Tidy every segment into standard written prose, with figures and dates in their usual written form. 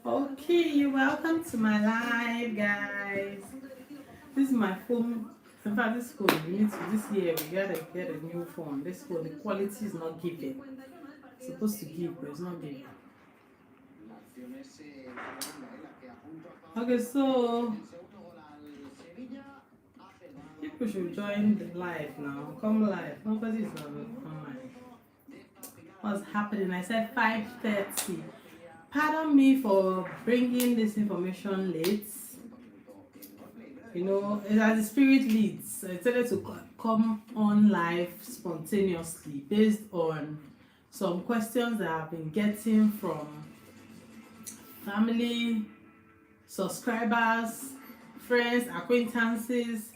Okay, you're welcome to my live, guys. This is my phone. In fact, this phone, this year, we gotta get a new phone. This phone, the quality is not giving. It's supposed to give, but it's not giving. Okay, so people should join the live now. Come live. Nobody is online. What's happening? I said 5:30. Pardon me for bringing this information late. As the spirit leads, I decided to come on live spontaneously based on some questions that I've been getting from family, subscribers, friends, acquaintances.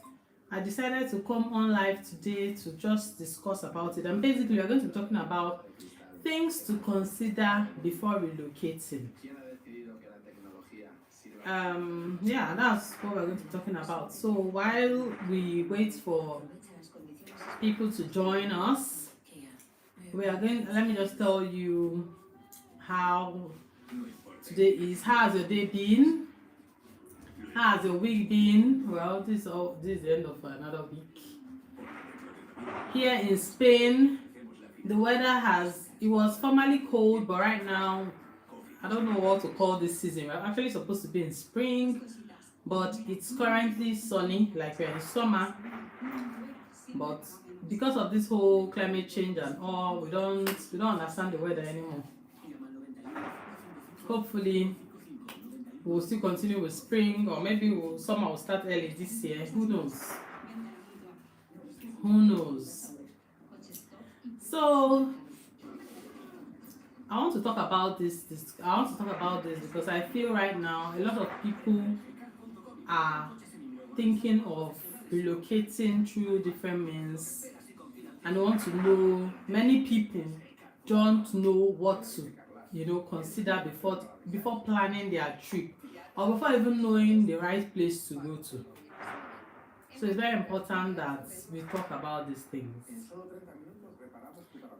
I decided to come on live today to just discuss about it. And basically, we're going to be talking about things to consider before relocating. That's what we're going to be talking about. So while we wait for people to join us, let me just tell you how today is. How has your day been? How has your week been? Well, this is the end of another week. Here in Spain, the weather it was formerly cold, but right now I don't know what to call this season. We're actually supposed to be in spring, but it's currently sunny, like we're in summer. But because of this whole climate change and all, we don't understand the weather anymore. Hopefully, we'll still continue with spring, or maybe summer will start early this year. Who knows? Who knows? So I want to talk about this. I want to talk about this because I feel right now a lot of people are thinking of relocating through different means, and want to know. Many people don't know what to, consider before planning their trip, or before even knowing the right place to go to. So it's very important that we talk about these things.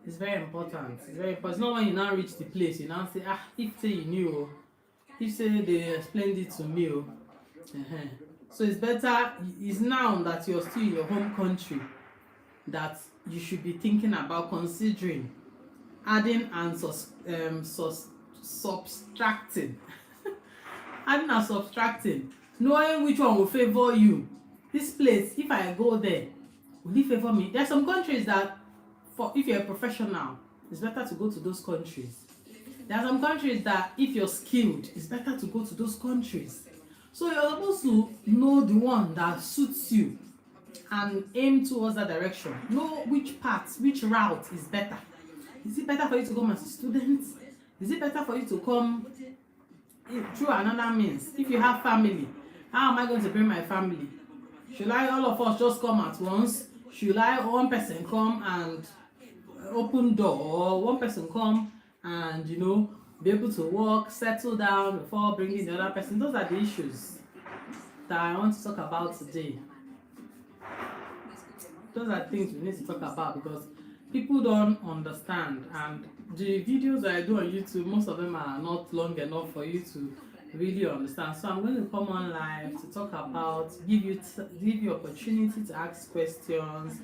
It's very important. It's not when you now reach the place, you now say, if say you knew, if say they explained it to me. So it's better, it's now that you're still in your home country that you should be thinking about considering adding and subtracting. Adding and subtracting, knowing which one will favor you. This place, if I go there, will it favor me? There are some countries that, if you're a professional, it's better to go to those countries. There are some countries that if you're skilled, it's better to go to those countries. So you're supposed to know the one that suits you and aim towards that direction. Know which route is better. Is it better for you to come as a student? Is it better for you to come through another means? If you have family, how am I going to bring my family? Should all of us just come at once? Should one person come and open door, or one person come and be able to work, settle down before bringing the other person? Those are the issues that I want to talk about today. Those are things we need to talk about because people don't understand, and the videos that I do on YouTube, most of them are not long enough for you to really understand. So I'm going to come on live to talk about, give you opportunity to ask questions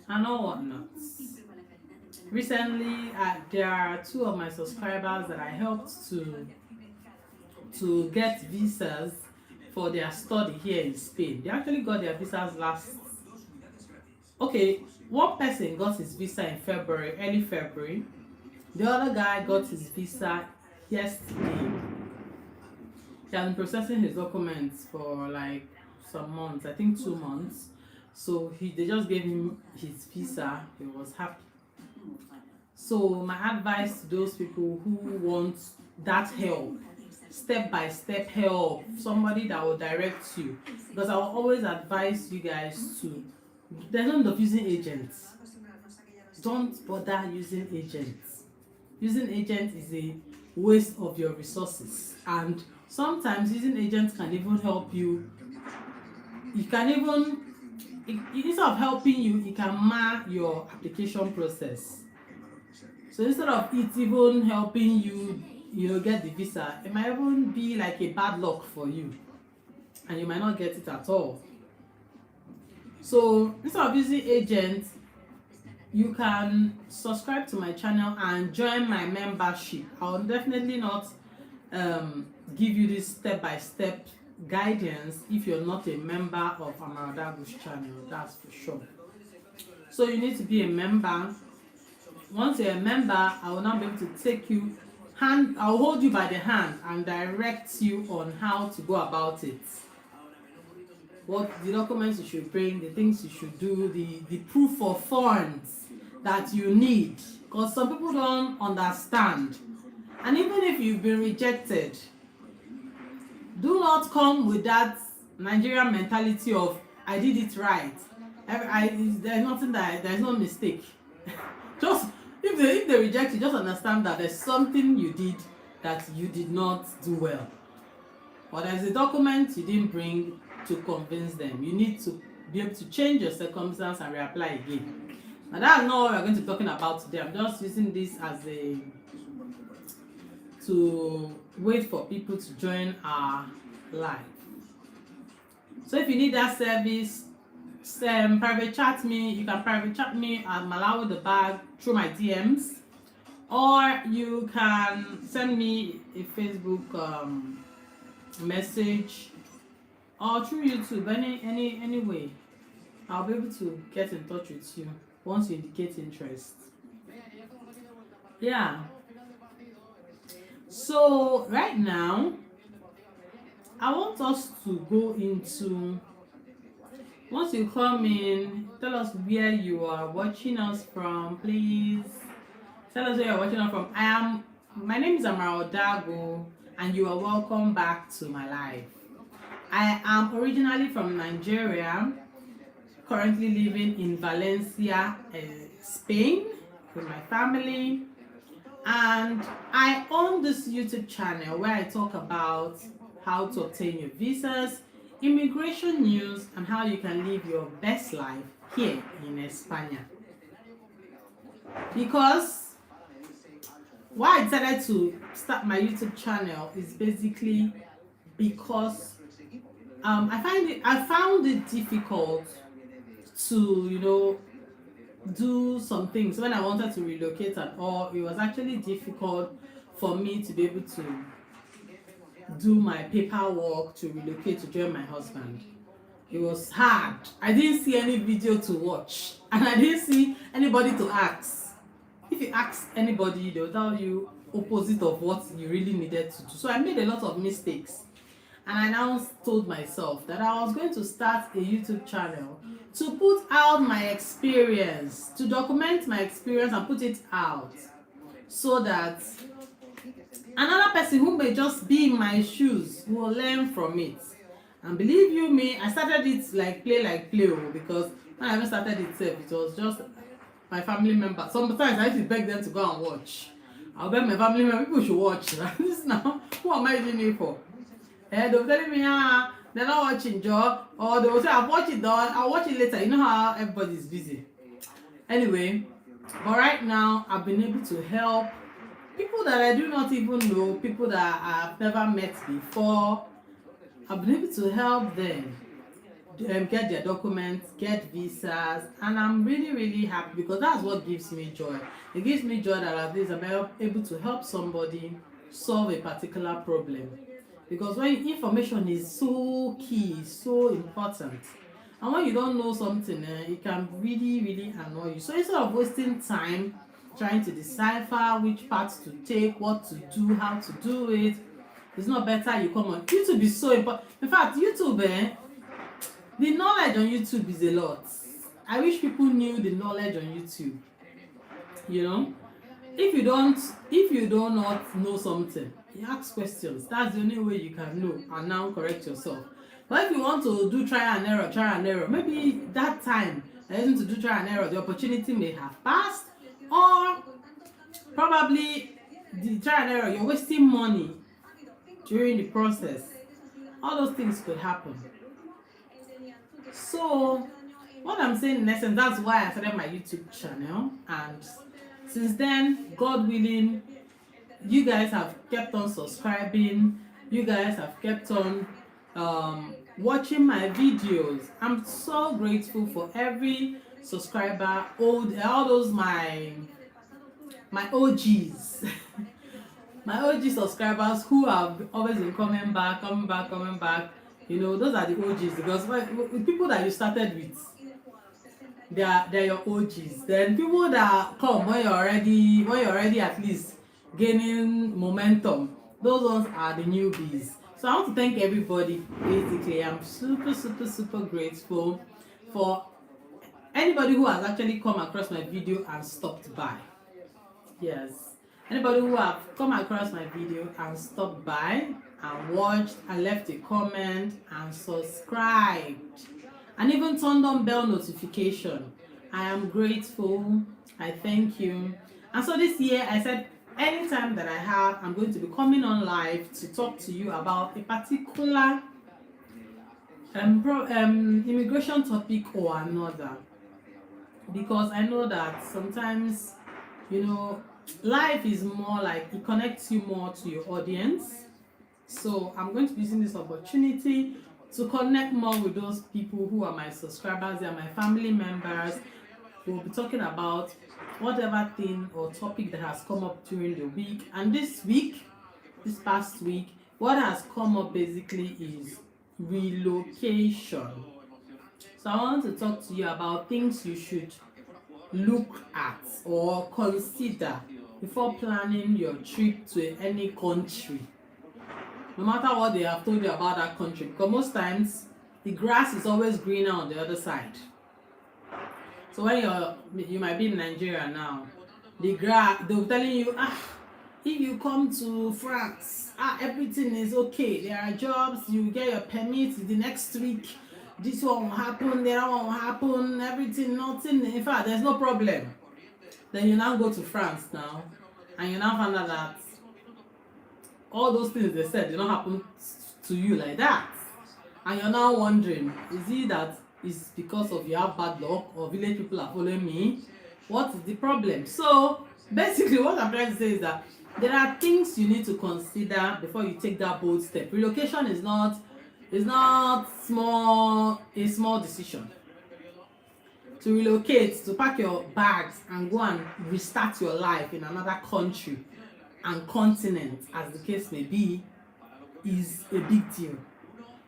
and all whatnot. Recently, there are two of my subscribers that I helped to get visas for their study here in Spain. They actually got their visas one person got his visa in early February. The other guy got his visa yesterday. He has been processing his documents for like some months, I think 2 months. So they just gave him his visa. He was happy. So my advice to those people who want that help, step-by-step help, somebody that will direct you, because I will always advise you guys to, there's no need of using agents. Don't bother using agents. Using agents is a waste of your resources, and sometimes using agents can even help you. Instead of helping you, it can mar your application process. So instead of it even helping you, get the visa, it might even be like a bad luck for you, and you might not get it at all. So instead of using agents, you can subscribe to my channel and join my membership. I'll definitely not give you this step-by-step guidance if you're not a member of Amaradago's channel, that's for sure. So you need to be a member. Once you're a member, I will now be able to take you I'll hold you by the hand and direct you on how to go about it. What the documents you should bring, the things you should do, the proof of funds that you need, because some people don't understand. And even if you've been rejected, do not come with that Nigerian mentality of I did it right. There's nothing there's no mistake. Just if they reject you, just understand that there's something you did that you did not do well, or there's a document you didn't bring to convince them. You need to be able to change your circumstance and reapply again. Now that's not what we're going to be talking about today. I'm just using this as to wait for people to join our live. So if you need that service, private chat me. You can private chat me at Malawi the Bag through my DMs, or you can send me a Facebook message, or through YouTube. Any way, I'll be able to get in touch with you once you indicate interest. Yeah. So right now, I want us to go into. Once you come in, tell us where you are watching us from, please. Tell us where you're watching us from. My name is Amara Odago, and you are welcome back to my life. I am originally from Nigeria, currently living in Valencia, Spain, with my family. And I own this YouTube channel where I talk about how to obtain your visas, immigration news, and how you can live your best life here in España. Because why I decided to start my YouTube channel is basically because I found it difficult to do some things when I wanted to relocate and all. It was actually difficult for me to be able to do my paperwork to relocate to join my husband. It was hard. I didn't see any video to watch, and I didn't see anybody to ask. If you ask anybody, they'll tell you opposite of what you really needed to do. So I made a lot of mistakes, and I now told myself that I was going to start a YouTube channel to put out my experience, to document my experience and put it out, so that another person who may just be in my shoes will learn from it. And believe you me, I started it like play, because when I even started it was just my family members. Sometimes I used to beg them to go and watch. I'll beg my family members, people should watch. This now, who am I doing it for? They'll tell me, they're not watching, Joe. Or they will say, I'll watch it later. You know how everybody's busy. Anyway, but right now, I've been able to help people that I do not even know, people that I've never met before. I've been able to help them get their documents, get visas, and I'm really, really happy because that's what gives me joy. It gives me joy that at least I'm able to help somebody solve a particular problem. Because when information is so key, so important, and when you don't know something, it can really, really annoy you. So instead of wasting time trying to decipher which path to take, what to do, how to do it, it's not better you come on. YouTube is so important. In fact, YouTube, the knowledge on YouTube is a lot. I wish people knew the knowledge on YouTube. If you do not know something, you ask questions. That's the only way you can know and now correct yourself. But if you want to do trial and error, maybe that time to do trial and error, the opportunity may have passed, or probably the trial and error, you're wasting money during the process. All those things could happen. So what I'm saying in essence, that's why I started my YouTube channel, and since then, God willing, you guys have kept on subscribing. You guys have kept on watching my videos. I'm so grateful for every subscriber, all those my OGs. My OG subscribers who have always been coming back, coming back. You know, those are the OGs, because people that you started with, they're your OGs. Then people that come when you're already at least gaining momentum, those ones are the newbies. So I want to thank everybody. Basically, I'm super grateful for anybody who has actually come across my video and stopped by. Yes, anybody who have come across my video and stopped by and watched and left a comment and subscribed and even turned on bell notification, I am grateful. I thank you. And so this year I said anytime that I have, I'm going to be coming on live to talk to you about a particular immigration topic or another, because I know that sometimes, you know, life is more like it connects you more to your audience. So I'm going to be using this opportunity to connect more with those people who are my subscribers and my family members. We'll be talking about whatever thing or topic that has come up during the week. And this past week, what has come up basically is relocation. So I want to talk to you about things you should look at or consider before planning your trip to any country, no matter what they have told you about that country, because most times the grass is always greener on the other side. So when you might be in Nigeria now, they'll telling you, if you come to France, everything is okay, there are jobs, you get your permit the next week, this one will happen, the other one will happen, everything, nothing, in fact there's no problem. Then you now go to France now and you now find out that all those things they said did not happen to you like that, and you're now wondering, is it that it's because of you have bad luck or village people are following me? What is the problem? So basically what I'm trying to say is that there are things you need to consider before you take that bold step. Relocation is not a small decision. To relocate, to pack your bags and go and restart your life in another country and continent, as the case may be, is a big deal.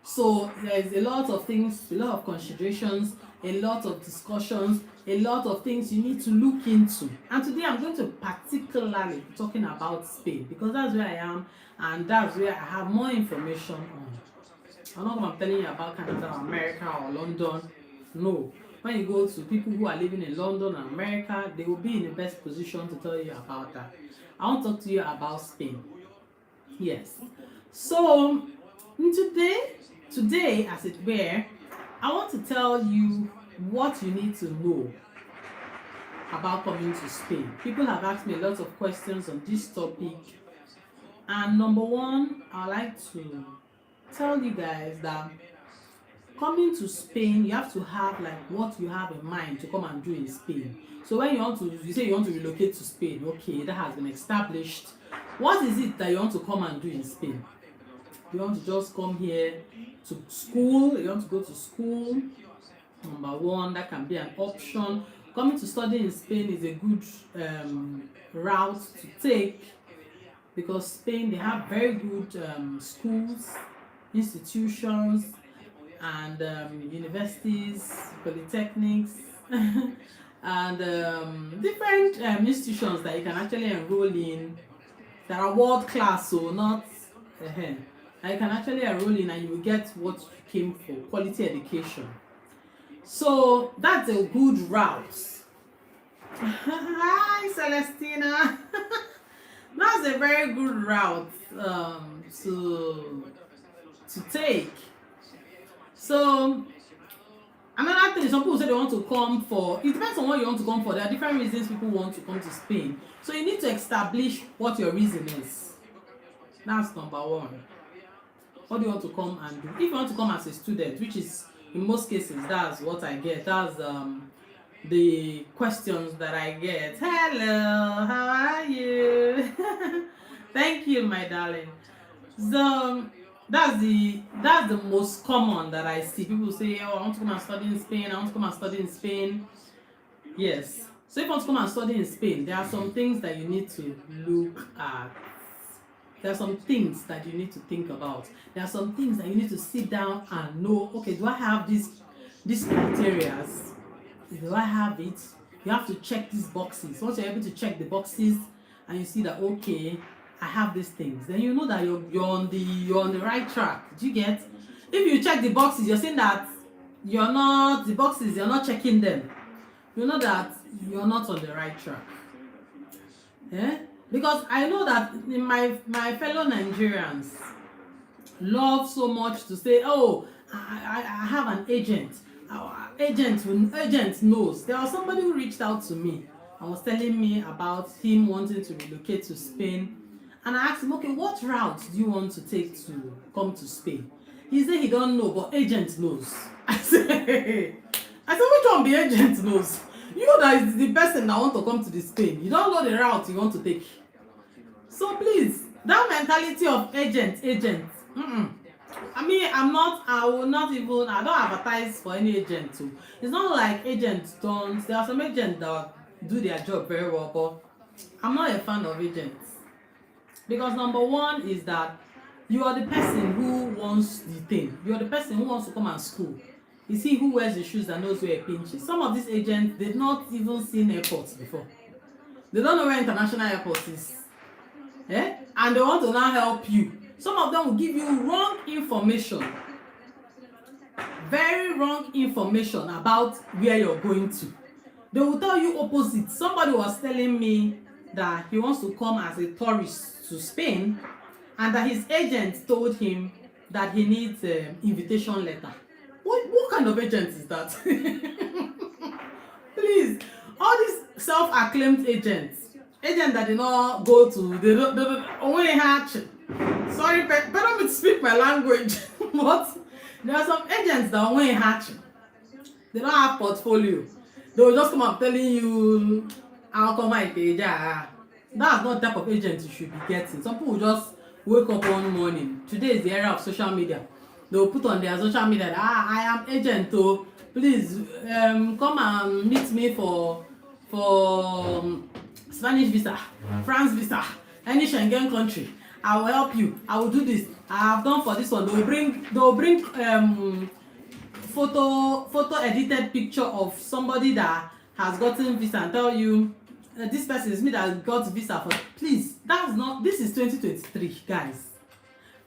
So there's a lot of things, a lot of considerations, a lot of discussions, a lot of things you need to look into. And today I'm going to particularly be talking about Spain, because that's where I am and that's where I have more information on. I'm not going to be telling you about Canada or America or London. No. When you go to people who are living in London and America, they will be in the best position to tell you about that. I want to talk to you about Spain. Yes. So today, as it were, I want to tell you what you need to know about coming to Spain. People have asked me a lot of questions on this topic. And number one, I'd like to tell you guys that coming to Spain, you have to have like what you have in mind to come and do in Spain. So when you say you want to relocate to Spain, okay, that has been established. What is it that you want to come and do in Spain? You want to just come here to school? You want to go to school? Number one, that can be an option. Coming to study in Spain is a good route to take, because Spain, they have very good schools, institutions, and universities, polytechnics, and different institutions that you can actually enroll in that are world class, so not that you can actually enroll in and you will get what you came for, quality education. So that's a good route. Hi Celestina. That's a very good route to take. So another thing is, some people say they want to come for, it depends on what you want to come for. There are different reasons people want to come to Spain. So you need to establish what your reason is. That's number one. What do you want to come and do? If you want to come as a student, which is in most cases, that's what I get. That's the questions that I get. Hello, how are you? Thank you, my darling. So that's the most common that I see. People say, "Oh, I want to come and study in Spain. I want to come and study in Spain." Yes. So if you want to come and study in Spain, there are some things that you need to look at. There are some things that you need to think about. There are some things that you need to sit down and know. Okay, do I have these criteria? Do I have it? You have to check these boxes. Once you're able to check the boxes and you see that okay, I have these things, then you know that you're on the right track. Do you get? If you check the boxes, you're saying that you're not checking them. You know that you're not on the right track. Yeah? Because I know that in my fellow Nigerians love so much to say, oh, I have an agent. Agent knows. There was somebody who reached out to me and was telling me about him wanting to relocate to Spain. And I asked him, okay, what route do you want to take to come to Spain? He said he don't know, but agent knows. I said, which one the agent knows? You that is the person that want to come to the Spain. You don't know the route you want to take. So please, that mentality of agent. I don't advertise for any agent too. It's not like agents don't. There are some agents that do their job very well, but I'm not a fan of agents. Because number one is that you are the person who wants the thing. You are the person who wants to come and school. It's he who wears the shoes that knows where a pinch is. Some of these agents, they've not even seen airports before. They don't know where international airport is. And they want to now help you. Some of them will give you wrong information. Very wrong information about where you're going to. They will tell you opposite. Somebody was telling me that he wants to come as a tourist to Spain and that his agent told him that he needs an invitation letter. What kind of agent is that? Please, all these self-acclaimed agents that did not go to, they don't only hatch. Sorry, better me to speak my language. But there are some agents that only hatch. They don't have portfolio. They will just come up telling you, I'll come my page. That's not the type of agent you should be getting. Some people will just wake up one morning. Today is the era of social media. They will put on their social media that I am agent, so please come and meet me for Spanish visa, France visa, any Schengen country. I will help you. I will do this. I have done for this one. They will bring photo edited picture of somebody that has gotten visa and tell you this person is me that got visa for. Please, this is 2023, guys.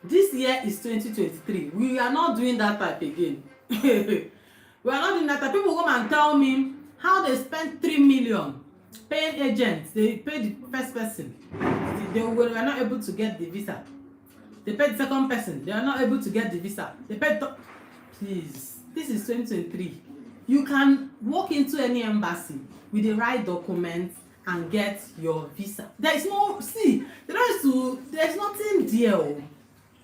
This year is 2023. We are not doing that type again. We are not doing that type. People come and tell me how they spent 3 million paying agents. They paid the first person. They were not able to get the visa. They paid the second person. They are not able to get the visa. They paid. Please, this is 2023. You can walk into any embassy with the right documents and get your visa. There's nothing there.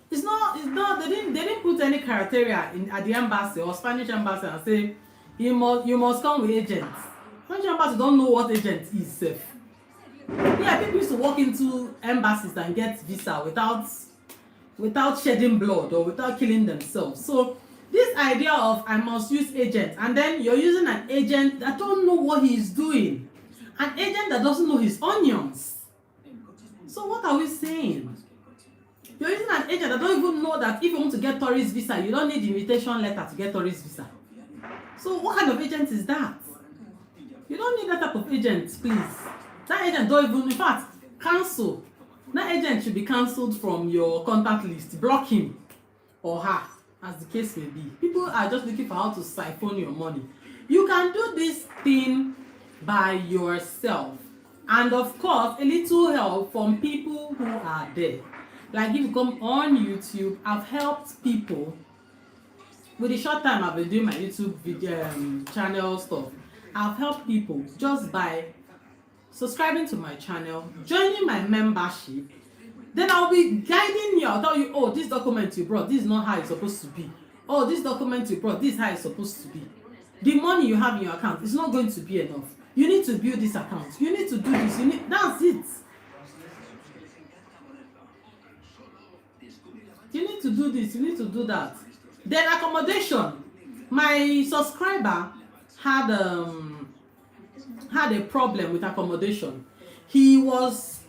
It's not. They didn't put any criteria at the embassy or Spanish embassy and say you must come with agents. Spanish embassy don't know what agent is safe. Yeah, people used to walk into embassies and get visa without shedding blood or without killing themselves. So this idea of I must use agent, and then you're using an agent that don't know what he is doing, an agent that doesn't know his onions. So what are we saying? You're using an agent that don't even know that if you want to get tourist visa, you don't need invitation letter to get tourist visa. So what kind of agent is that? You don't need that type of agent, please. That agent don't even, in fact, cancel. That agent should be cancelled from your contact list. Block him or her, as the case may be. People are just looking for how to siphon your money. You can do this thing by yourself. And of course, a little help from people who are there. Like if you come on YouTube, I've helped people with the short time I've been doing my YouTube video channel stuff. I've helped people just by subscribing to my channel, joining my membership. Then I'll be guiding you. I'll tell you, oh, this document you brought, this is not how it's supposed to be. Oh, this document you brought, this is how it's supposed to be. The money you have in your account is not going to be enough. You need to build this account. You need to do this. That's it. You need to do this, you need to do that. Then accommodation. My subscriber had a problem with accommodation. He was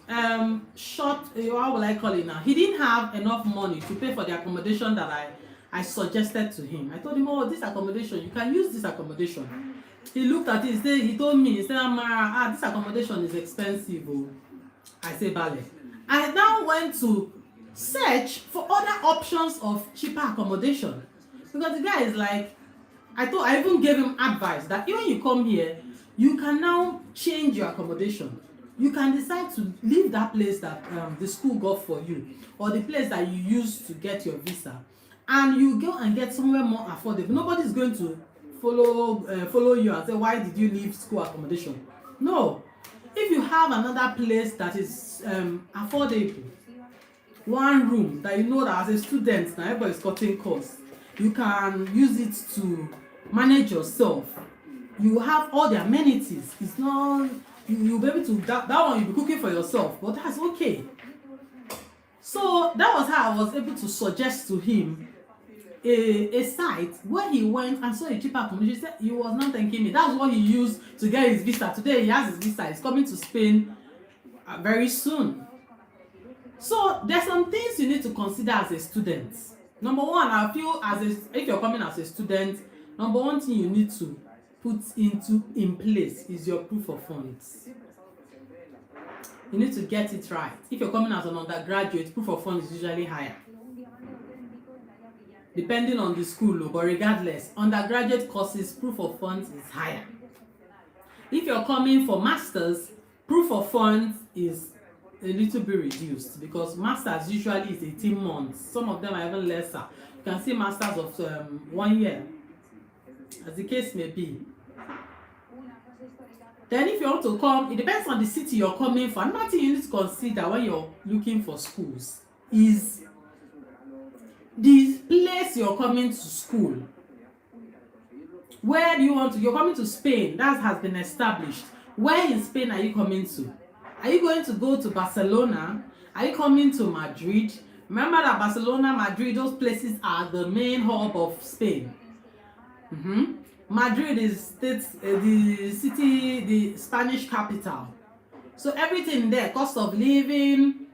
short, how will I call it now? He didn't have enough money to pay for the accommodation that I suggested to him. I told him, oh, this accommodation, you can use this accommodation. He looked at it, he told me, he said, Amara, this accommodation is expensive. Oh. I say, Bale. I now went to search for other options of cheaper accommodation. Because the guy is like, I even gave him advice that when you come here, you can now change your accommodation. You can decide to leave that place that the school got for you, or the place that you used to get your visa, and you go and get somewhere more affordable. Nobody's going to follow you and say, why did you leave school accommodation? No. If you have another place that is affordable, one room that you know that as a student now everybody's cutting costs, you can use it to manage yourself. You have all the amenities. It's not you'll be able to that one you'll be cooking for yourself, but that's okay. So that was how I was able to suggest to him a site where he went and saw a cheaper accommodation. He said he was not thanking me. That's what he used to get his visa. Today he has his visa. He's coming to Spain very soon. So there's some things you need to consider as a student. Number one, I feel if you're coming as a student, number one thing you need to put in place is your proof of funds. You need to get it right. If you're coming as an undergraduate, proof of funds is usually higher, depending on the school, but regardless, undergraduate courses, proof of funds is higher. If you're coming for masters, proof of funds is a little bit reduced because masters usually is 18 months. Some of them are even lesser. You can see masters of 1 year, as the case may be. Then if you want to come, it depends on the city you're coming for. Another thing you need to consider when you're looking for schools is the place you're coming to school. Where do you want to? You're coming to Spain. That has been established. Where in Spain are you coming to? Are you going to go to Barcelona? Are you coming to Madrid? Remember that Barcelona, Madrid, those places are the main hub of Spain. Madrid is the city, the Spanish capital. So everything there, cost of living,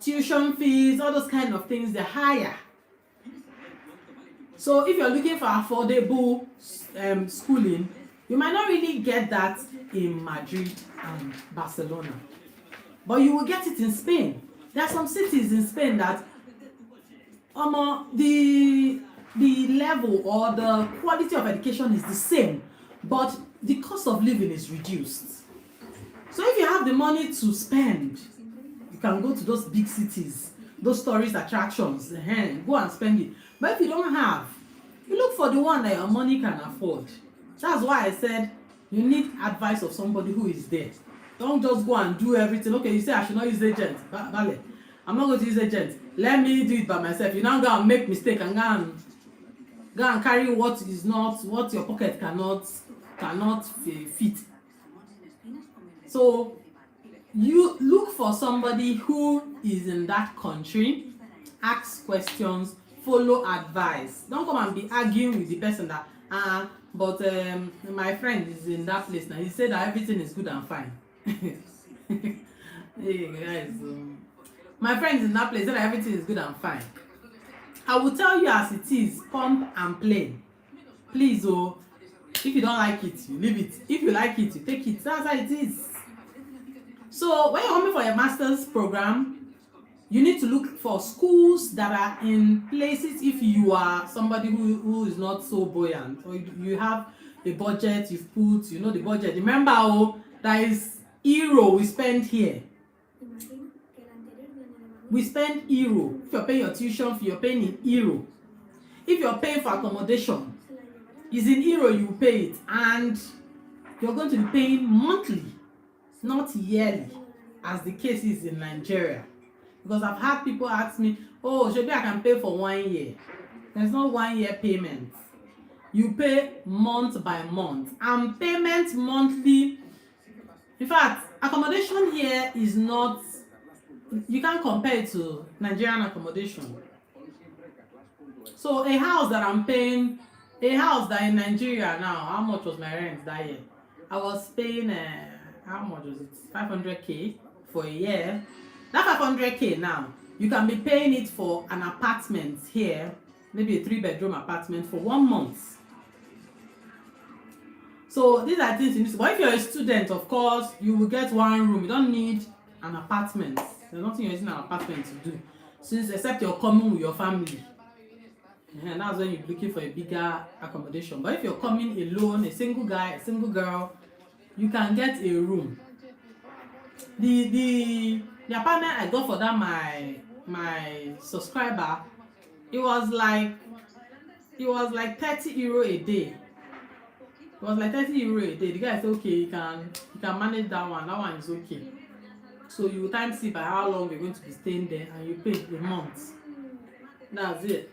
tuition fees, all those kind of things, they're higher. So if you're looking for affordable schooling, you might not really get that in Madrid and Barcelona, but you will get it in Spain. There are some cities in Spain that the level or the quality of education is the same, but the cost of living is reduced. So if you have the money to spend, you can go to those big cities, those tourist attractions, go and spend it. But if you don't have, you look for the one that your money can afford. That's why I said you need advice of somebody who is there. Don't just go and do everything. Okay, you say I should not use agent. Vale, I'm not going to use agent. Let me do it by myself. You now go and make mistake and go and carry what your pocket cannot fit. So you look for somebody who is in that country, ask questions, follow advice. Don't come and be arguing with the person that but my friend is in that place now. He said that everything is good and fine. Hey guys, my friend is in that place, said that everything is good and fine. I will tell you as it is, pump and plain. Please, if you don't like it, you leave it. If you like it, you take it. That's how it is. So when you're coming for your master's program, you need to look for schools that are in places. If you are somebody who is not so buoyant, or you have a budget, you've put, the budget. Remember, that is euro we spend here. We spend euro. If you're paying your tuition fee, you're paying in euro. If you're paying for accommodation, it's in euro you pay it, and you're going to be paying monthly, not yearly, as the case is in Nigeria. Because I've had people ask me, maybe I can pay for 1 year. There's no 1 year payment. You pay month by month, and payment monthly. In fact, accommodation here is not, you can't compare it to Nigerian accommodation. So a house that I'm paying, a house that in Nigeria now, how much was my rent that year? I was paying, how much was it? 500K for a year. That 500K now, you can be paying it for an apartment here, maybe a 3-bedroom apartment for 1 month. So these are things you need to, but if you're a student, of course, you will get one room. You don't need an apartment. There's nothing you're using an apartment to do, since except you're coming with your family. And that's when you're looking for a bigger accommodation. But if you're coming alone, a single guy, a single girl, you can get a room. The apartment I got for that my subscriber, it was like €30 a day. It was like €30 a day. The guy said, okay, you can manage that one. That one is okay. So you times it by how long you're going to be staying there, and you pay a month. That's it.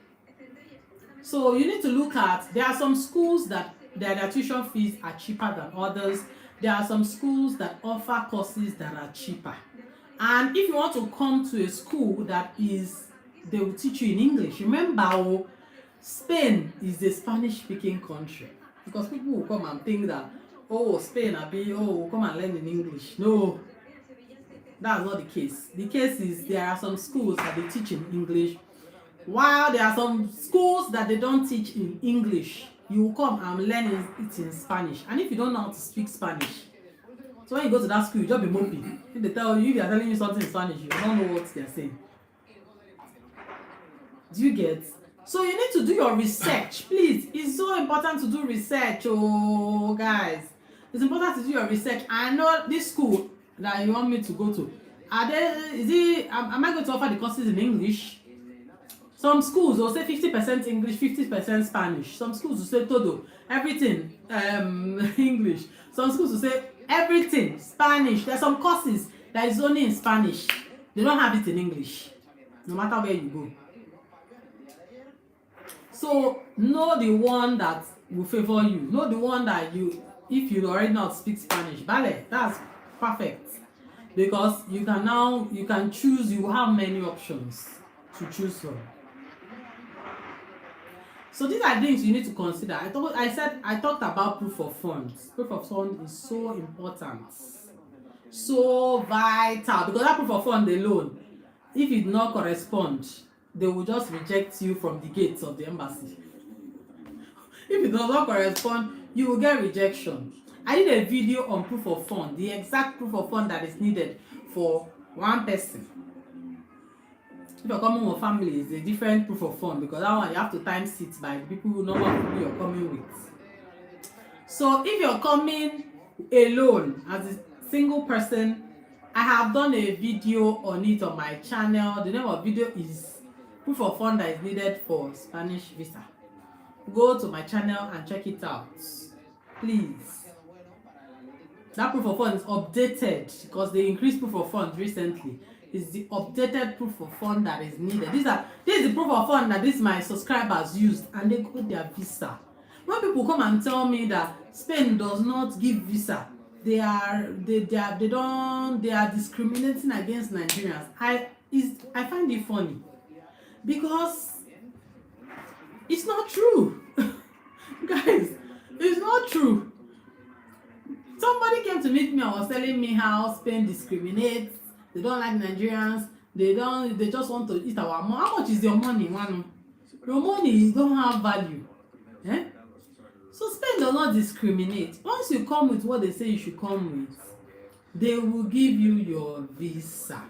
So you need to look at, there are some schools that their tuition fees are cheaper than others. There are some schools that offer courses that are cheaper. And if you want to come to a school that is, they will teach you in English. Remember, Spain is a Spanish-speaking country. Because people will come and think that, oh, Spain, we'll come and learn in English. No, that's not the case. The case is there are some schools that they teach in English, while there are some schools that they don't teach in English. You will come and learn it in Spanish. And if you don't know how to speak Spanish, so when you go to that school, you just be moping. If they tell you, if they are telling you something in Spanish, you don't know what they are saying. Do you get? So you need to do your research, please. It's so important to do research, oh guys. It's important to do your research. I know this school that you want me to go to. Am I going to offer the courses in English? Some schools will say 50% English, 50% Spanish. Some schools will say todo, everything English. Some schools will say everything Spanish. There are some courses that is only in Spanish. They don't have it in English, no matter where you go. So know the one that will favor you. Know the one that if you already know how to speak Spanish, vale, that's perfect. Because you can choose, you have many options to choose from. So these are things you need to consider. I talked about proof of funds. Proof of fund is so important, so vital, because that proof of fund alone, if it does not correspond, they will just reject you from the gates of the embassy. If it does not correspond, you will get rejection. I did a video on proof of fund, the exact proof of fund that is needed for one person. If you're coming with family, it's a different proof of fund, because that one you have to times it by the people who know what people you're coming with. So if you're coming alone as a single person, I have done a video on it on my channel. The name of the video is proof of fund that is needed for Spanish visa. Go to my channel and check it out, please. That proof of fund is updated because they increased proof of fund recently. It's the updated proof of fund that is needed. This is the proof of fund that my subscribers used, and they got their visa. When people come and tell me that Spain does not give visa, they are discriminating against Nigerians. I find it funny, because it's not true. Guys, it's not true. Somebody came to meet me and was telling me how Spain discriminates. They don't like Nigerians. They just want to eat our money. How much is your money, man? Your money don't have value. Eh? So Spain does not discriminate. Once you come with what they say you should come with, they will give you your visa.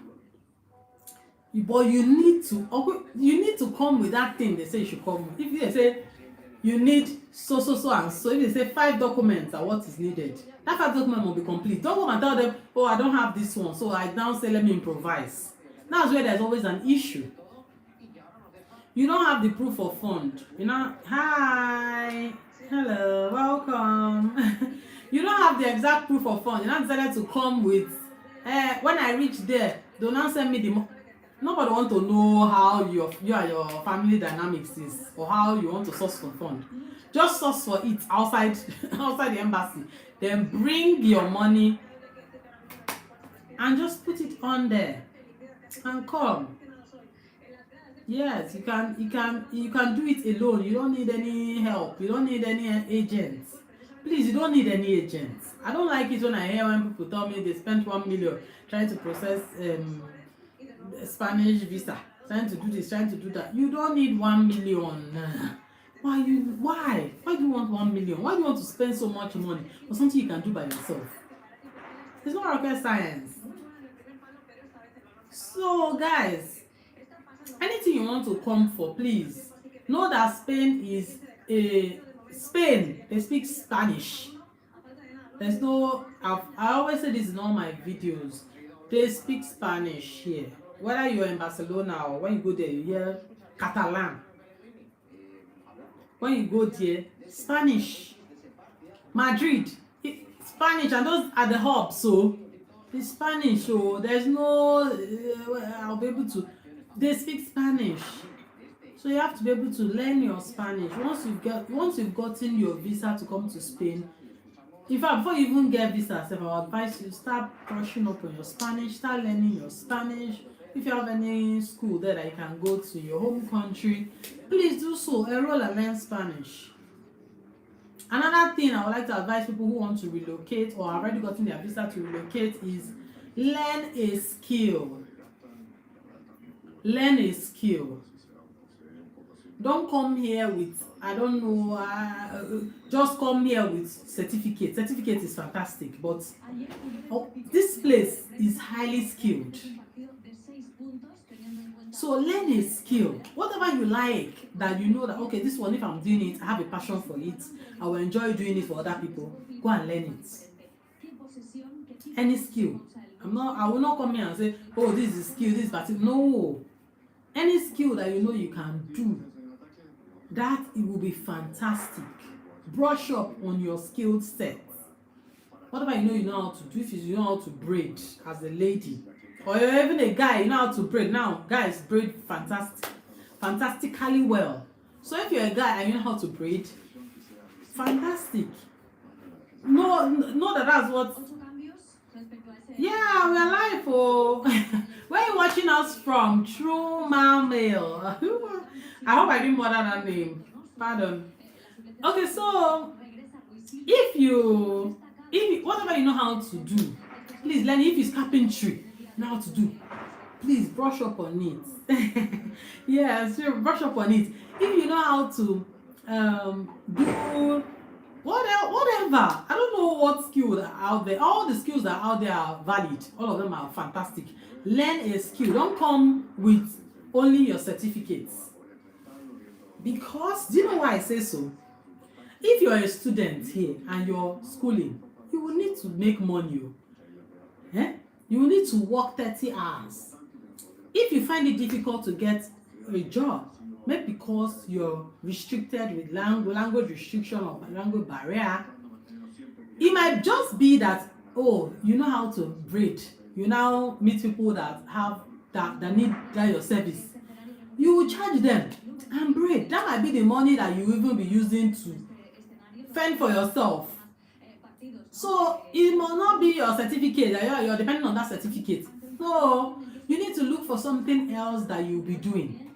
But you need to come with that thing they say you should come with. If they say you need so and so, if they say 5 documents are what is needed, that 5 documents will be complete. Don't come and tell them, oh, I don't have this one, so I now say let me improvise. That's where there's always an issue. You don't have the proof of fund. Hi, hello, welcome. You don't have the exact proof of fund. You're not decided to come with, when I reach there, don't now send me the nobody want to know how you and your family dynamics is, or how you want to source for fund. Just source for it outside the embassy. Then bring your money and just put it on there and come. Yes, you can do it alone. You don't need any help. You don't need any agents. Please, you don't need any agents. I don't like it when I hear when people tell me they spent 1 million trying to process Spanish visa, trying to do this, trying to do that. You don't need 1 million. Why do you want 1 million? Why do you want to spend so much money for something you can do by yourself? It's not rocket science. So guys, anything you want to come for, please know that Spain, they speak Spanish. There's no, I always say this in all my videos, they speak Spanish here. Whether you're in Barcelona or when you go there, you hear Catalan. When you go there, Spanish. Madrid, Spanish, and those are the hubs, so it's Spanish. So there's no, I'll be able to, they speak Spanish. So you have to be able to learn your Spanish. Once you've gotten your visa to come to Spain, in fact, before you even get visa, I will advise you start brushing up on your Spanish, start learning your Spanish. If you have any school there that you can go to your home country, please do so. Enroll and learn Spanish. Another thing I would like to advise people who want to relocate or have already gotten their visa to relocate is learn a skill. Learn a skill. Don't come here with, I don't know, just come here with certificate. Certificate is fantastic, but this place is highly skilled. So learn a skill. Whatever you like, that you know that, okay, this one, if I'm doing it, I have a passion for it, I will enjoy doing it for other people, go and learn it. Any skill. I will not come here and say, oh, this is skill, this is particular. No. Any skill that you know you can do, that it will be fantastic. Brush up on your skill set. Whatever you know how to do. If you know how to braid as a lady, or you're even a guy, you know how to braid. Now guys braid fantastically well. So if you're a guy and you know how to braid, fantastic. No, that's what. Yeah, we're live. Where are you watching us from? True Mail. I hope I didn't bother that name. Pardon. Okay, so if whatever you know how to do, please learn. If it's carpentry, you know how to do, please brush up on it. Yes, brush up on it. If you know how to do whatever, I don't know what skills are out there. All the skills that are out there are valid. All of them are fantastic. Learn a skill. Don't come with only your certificates. Because, do you know why I say so? If you're a student here and you're schooling, you will need to make money. You will need to work 30 hours. If you find it difficult to get a job, maybe because you're restricted with language restriction or language barrier, it might just be that, oh, you know how to braid. You now meet people that need your service. You will charge them and braid. That might be the money that you even be using to fend for yourself. So it must not be your certificate that you're depending on that certificate. So you need to look for something else that you'll be doing.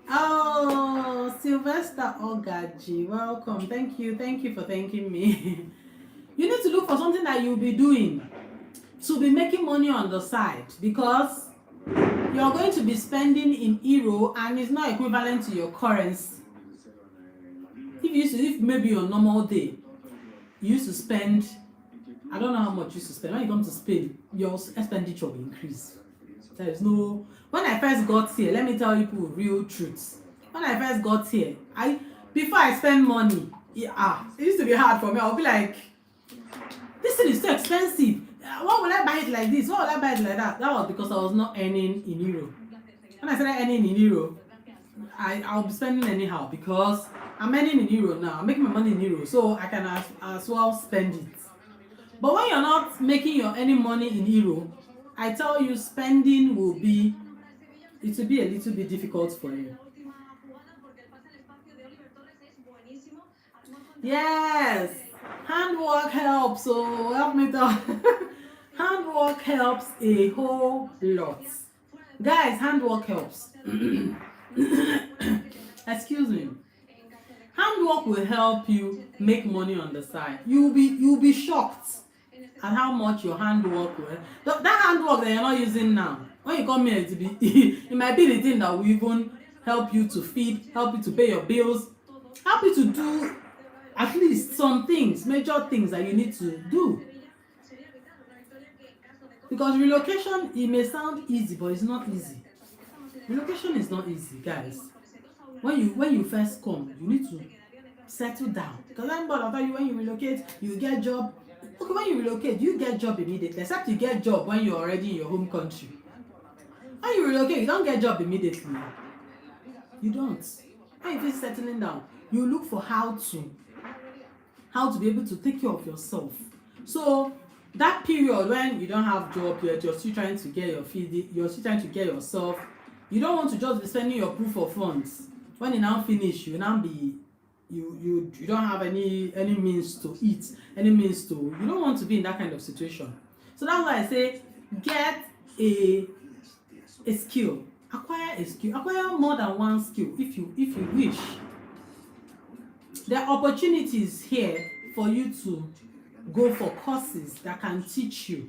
Oh, Sylvester Ogaji, welcome. Thank you for thanking me. You need to look for something that you'll be doing to be making money on the side, because you're going to be spending in euro and it's not equivalent to your currency. If maybe on normal day you used to spend, I don't know how much you used to spend. When you come to Spain, your expenditure will increase. There is no. When I first got here, let me tell you people real truths. When I first got here, before I spend money, it used to be hard for me. I'll be like, this thing is too expensive. Why will I buy it like this? Why will I buy it like that? That was because I was not earning in euro. When I started earning in euro, I'll be spending anyhow, because I'm earning in euro now. I'm making my money in euro, so I can as well spend it. But when you're not making any money in euro, I tell you, spending will be a little bit difficult for you. Yes, handwork helps. So help me tell. Handwork helps a whole lot. Guys, handwork helps. Excuse me. Handwork will help you make money on the side. You'll be shocked at how much your handwork will. That handwork that you're not using now, when you come here to be, it might be the thing that will even help you to feed, help you to pay your bills, help you to do at least some things, major things that you need to do. Because relocation, it may sound easy, but it's not easy. Relocation is not easy, guys. When you first come, you need to settle down. Because I'll tell you, when you relocate, you get job. Okay, when you relocate, you get job immediately, except you get job when you're already in your home country. When you relocate, you don't get job immediately. You don't. When you feel settling down, you look for how to be able to take care of yourself. So that period when you don't have job yet, you're still trying to get your feed, you're still trying to get yourself. You don't want to just be spending your proof of funds. When you now finish, you now be you don't have any means to eat, any means to, you don't want to be in that kind of situation. So that's why I say get a skill, acquire more than one skill if you wish. There are opportunities here for you to go for courses that can teach you,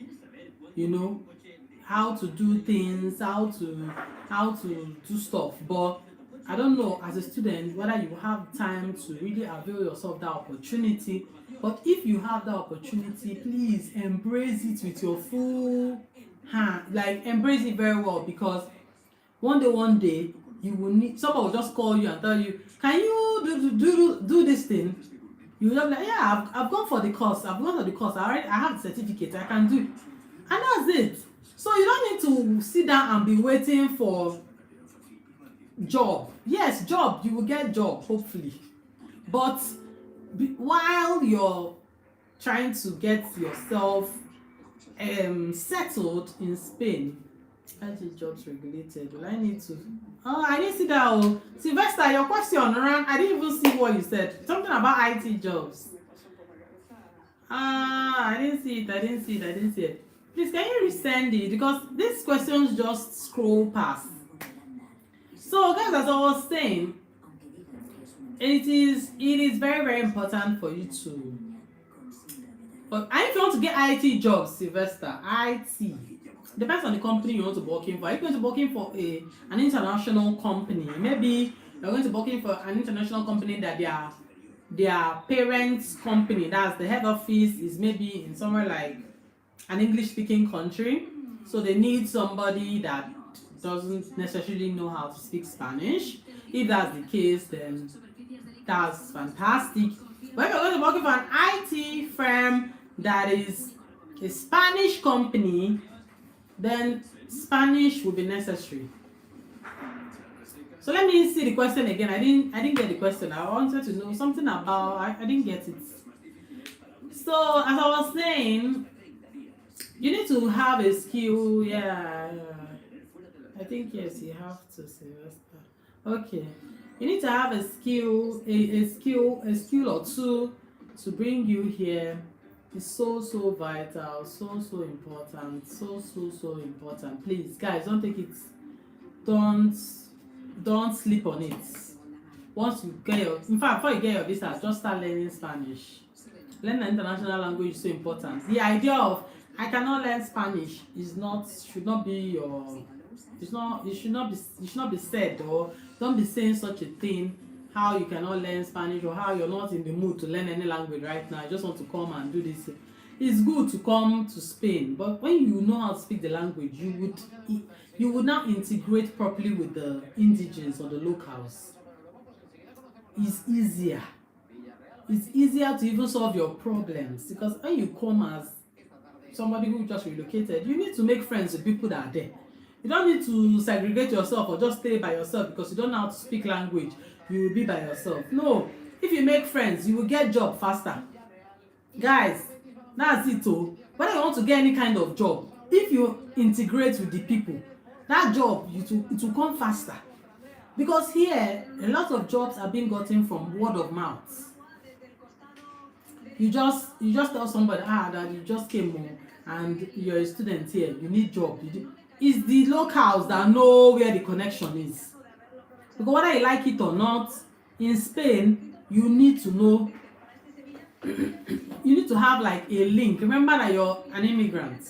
how to do things, how to do stuff. But I don't know, as a student, whether you have time to really avail yourself that opportunity. But if you have that opportunity, please embrace it with your full hand. Like, embrace it very well, because one day you will need, someone will just call you and tell you, can you do this thing? You will be like, yeah, I've gone for the course. I have the certificate. I can do it. And that's it. So you don't need to sit down and be waiting for job. Yes, job, you will get job, hopefully. But while you're trying to get yourself settled in Spain, IT jobs regulated. Will I need to? Oh, I didn't see that. Oh, Sylvester, your question around, I didn't even see what you said. Something about IT jobs. I didn't see it. Please, can you resend it? Because these questions just scroll past. So, guys, as I was saying, it is very, very important for you to. But if you want to get IT jobs, Sylvester, IT depends on the company you want to be working for. If you're going to be working for an international company, maybe you're going to be working for an international company that their parents' company, that's the head office, is maybe in somewhere like an English-speaking country. So they need somebody that doesn't necessarily know how to speak Spanish. If that's the case, then that's fantastic. But if you're going to be working for an IT firm that is a Spanish company, then Spanish will be necessary. So let me see the question again. I didn't get the question. I wanted to know something about, I didn't get it. So as I was saying, you need to have a skill. Yeah. I think yes, you have to, Sylvester. Okay. You need to have a skill or two to bring you here. It's so vital, so important, so important. Please, guys, don't take it, don't sleep on it. Once you get before you get your visa, just start learning Spanish. Learn the international language is so important. The idea of I cannot learn Spanish should not be said, or don't be saying such a thing. How you cannot learn Spanish, or how you're not in the mood to learn any language right now. I just want to come and do this. It's good to come to Spain, but when you know how to speak the language, you would now integrate properly with the indigenous or the locals. It's easier to even solve your problems, because when you come as somebody who just relocated, you need to make friends with people that are there. You don't need to segregate yourself or just stay by yourself because you don't know how to speak language. You will be by yourself. No, if you make friends, you will get job faster. Guys, that's it. Whether you want to get any kind of job, if you integrate with the people, that job it will come faster. Because here, a lot of jobs are being gotten from word of mouth. You just tell somebody that you just came home and you're a student here, you need job. It's the locals that know where the connection is. Because whether you like it or not, in Spain, you need to know, you need to have like a link. Remember that you're an immigrant.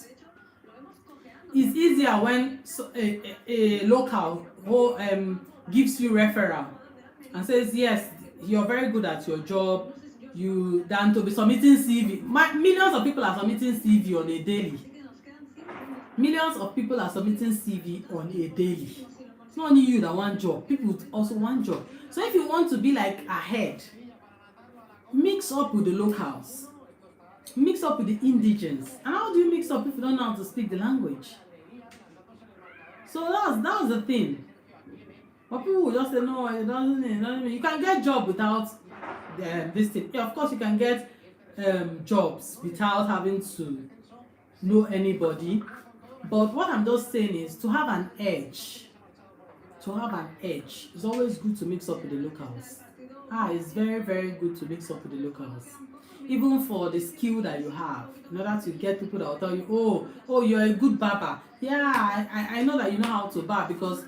It's easier when a local who gives you referral and says, yes, you're very good at your job, you than to be submitting CV. Millions of people are submitting CV on a daily. Millions of people are submitting CV on a daily. It's not only you that want job, people also want job. So if you want to be like ahead, mix up with the locals, mix up with the indigents. And how do you mix up if you don't know how to speak the language? So that was the thing. But people will just say, no, it doesn't. You can get job without this thing. Yeah, of course you can get jobs without having to know anybody. But what I'm just saying is to have an edge. It's always good to mix up with the locals. It's very, very good to mix up with the locals. Even for the skill that you have, in order to get people that will tell you, oh, you're a good barber. Yeah, I know that you know how to barb because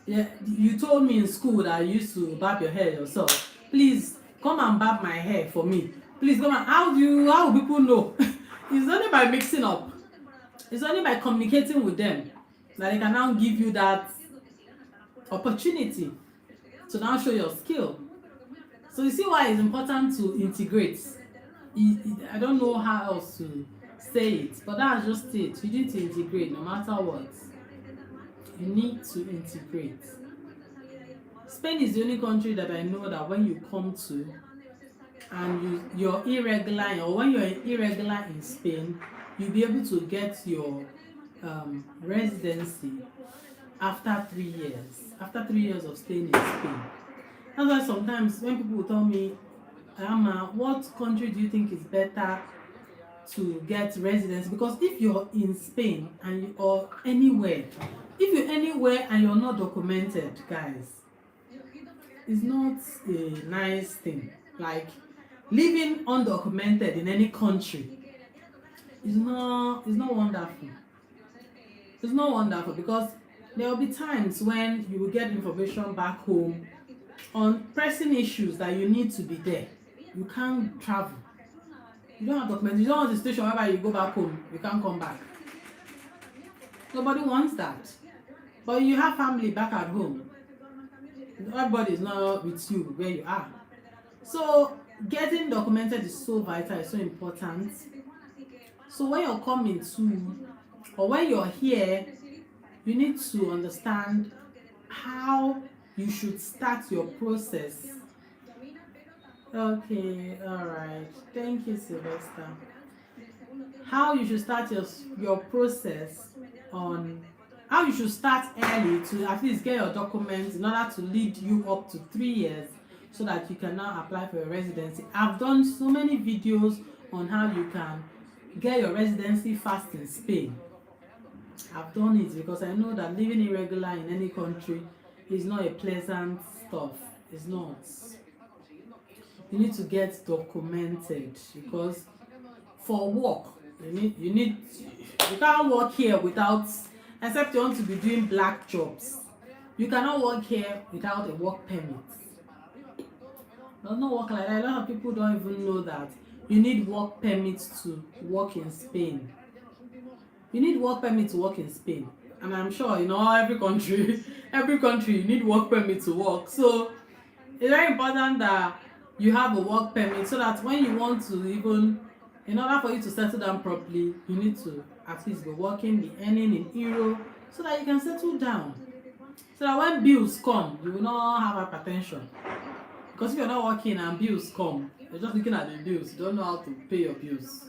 you told me in school that you used to barb your hair yourself. Please come and barb my hair for me. Please come and how will people know? It's only by mixing up. It's only by communicating with them that they can now give you that opportunity to now show your skill. So you see why it's important to integrate. I don't know how else to say it, but that's just it. You need to integrate no matter what. You need to integrate. Spain is the only country that I know that when you come to and you're irregular, or when you're irregular in Spain, you'll be able to get your residency after 3 years. After 3 years of staying in Spain. That's why sometimes when people tell me, Amma, what country do you think is better to get residency? Because if you're in Spain or anywhere, if you're anywhere and you're not documented, guys, it's not a nice thing. Like living undocumented in any country is not wonderful. It's not wonderful because there will be times when you will get information back home on pressing issues that you need to be there. You can't travel. You don't have documents. You don't want a situation whereby you go back home, you can't come back. Nobody wants that. But you have family back at home. Everybody is not with you where you are. So getting documented is so vital, it's so important. So when you're coming to, or when you're here, you need to understand how you should start your process. Okay, all right. Thank you, Sylvester. How you should start your process on how you should start early to at least get your documents in order to lead you up to 3 years so that you can now apply for your residency. I've done so many videos on how you can get your residency fast in Spain. I've done it because I know that living irregular in any country is not a pleasant stuff. It's not. You need to get documented because for work, you can't work here without, except you want to be doing black jobs. You cannot work here without a work permit. It does not work like that. A lot of people don't even know that you need work permits to work in Spain. You need work permit to work in Spain, and I'm sure every country you need work permit to work. So it's very important that you have a work permit so that when you want to in order for you to settle down properly, you need to at least be working, be earning in euro, so that you can settle down. So that when bills come, you will not have hypertension. Because if you're not working and bills come, you're just looking at the bills, you don't know how to pay your bills.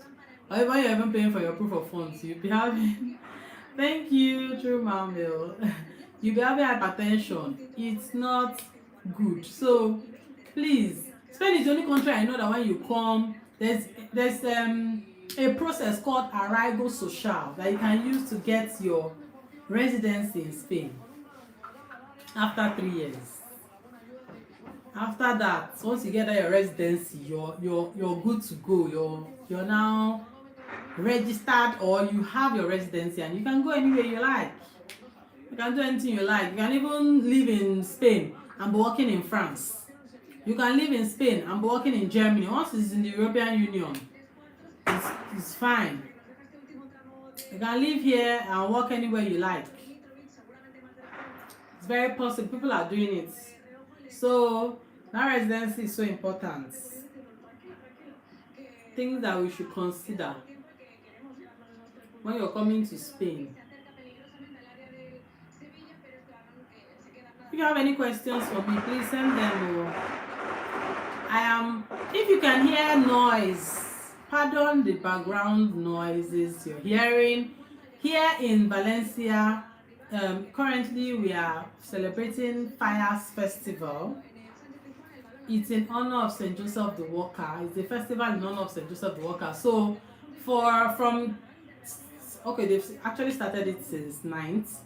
Or when you're even paying for your proof of funds, you'll be having thank you, True Mamil. You'll be having hypertension. It's not good. So please, Spain is the only country I know that when you come, there's a process called arraigo social that you can use to get your residency in Spain after 3 years. After that, once you get your residency, you're good to go. You're now registered, or you have your residency and you can go anywhere you like. You can do anything you like. You can even live in Spain and be working in France. You can live in Spain and be working in Germany. Once it's in the European Union, it's fine. You can live here and work anywhere you like. It's very possible. People are doing it. So that residency is so important. Things that we should consider when you're coming to Spain. If you have any questions for me, please send them. If you can hear noise, pardon the background noises you're hearing. Here in Valencia, currently we are celebrating Fires Festival. It's in honor of St. Joseph the Worker. It's a festival in honor of St. Joseph the Worker. So they've actually started it since 9th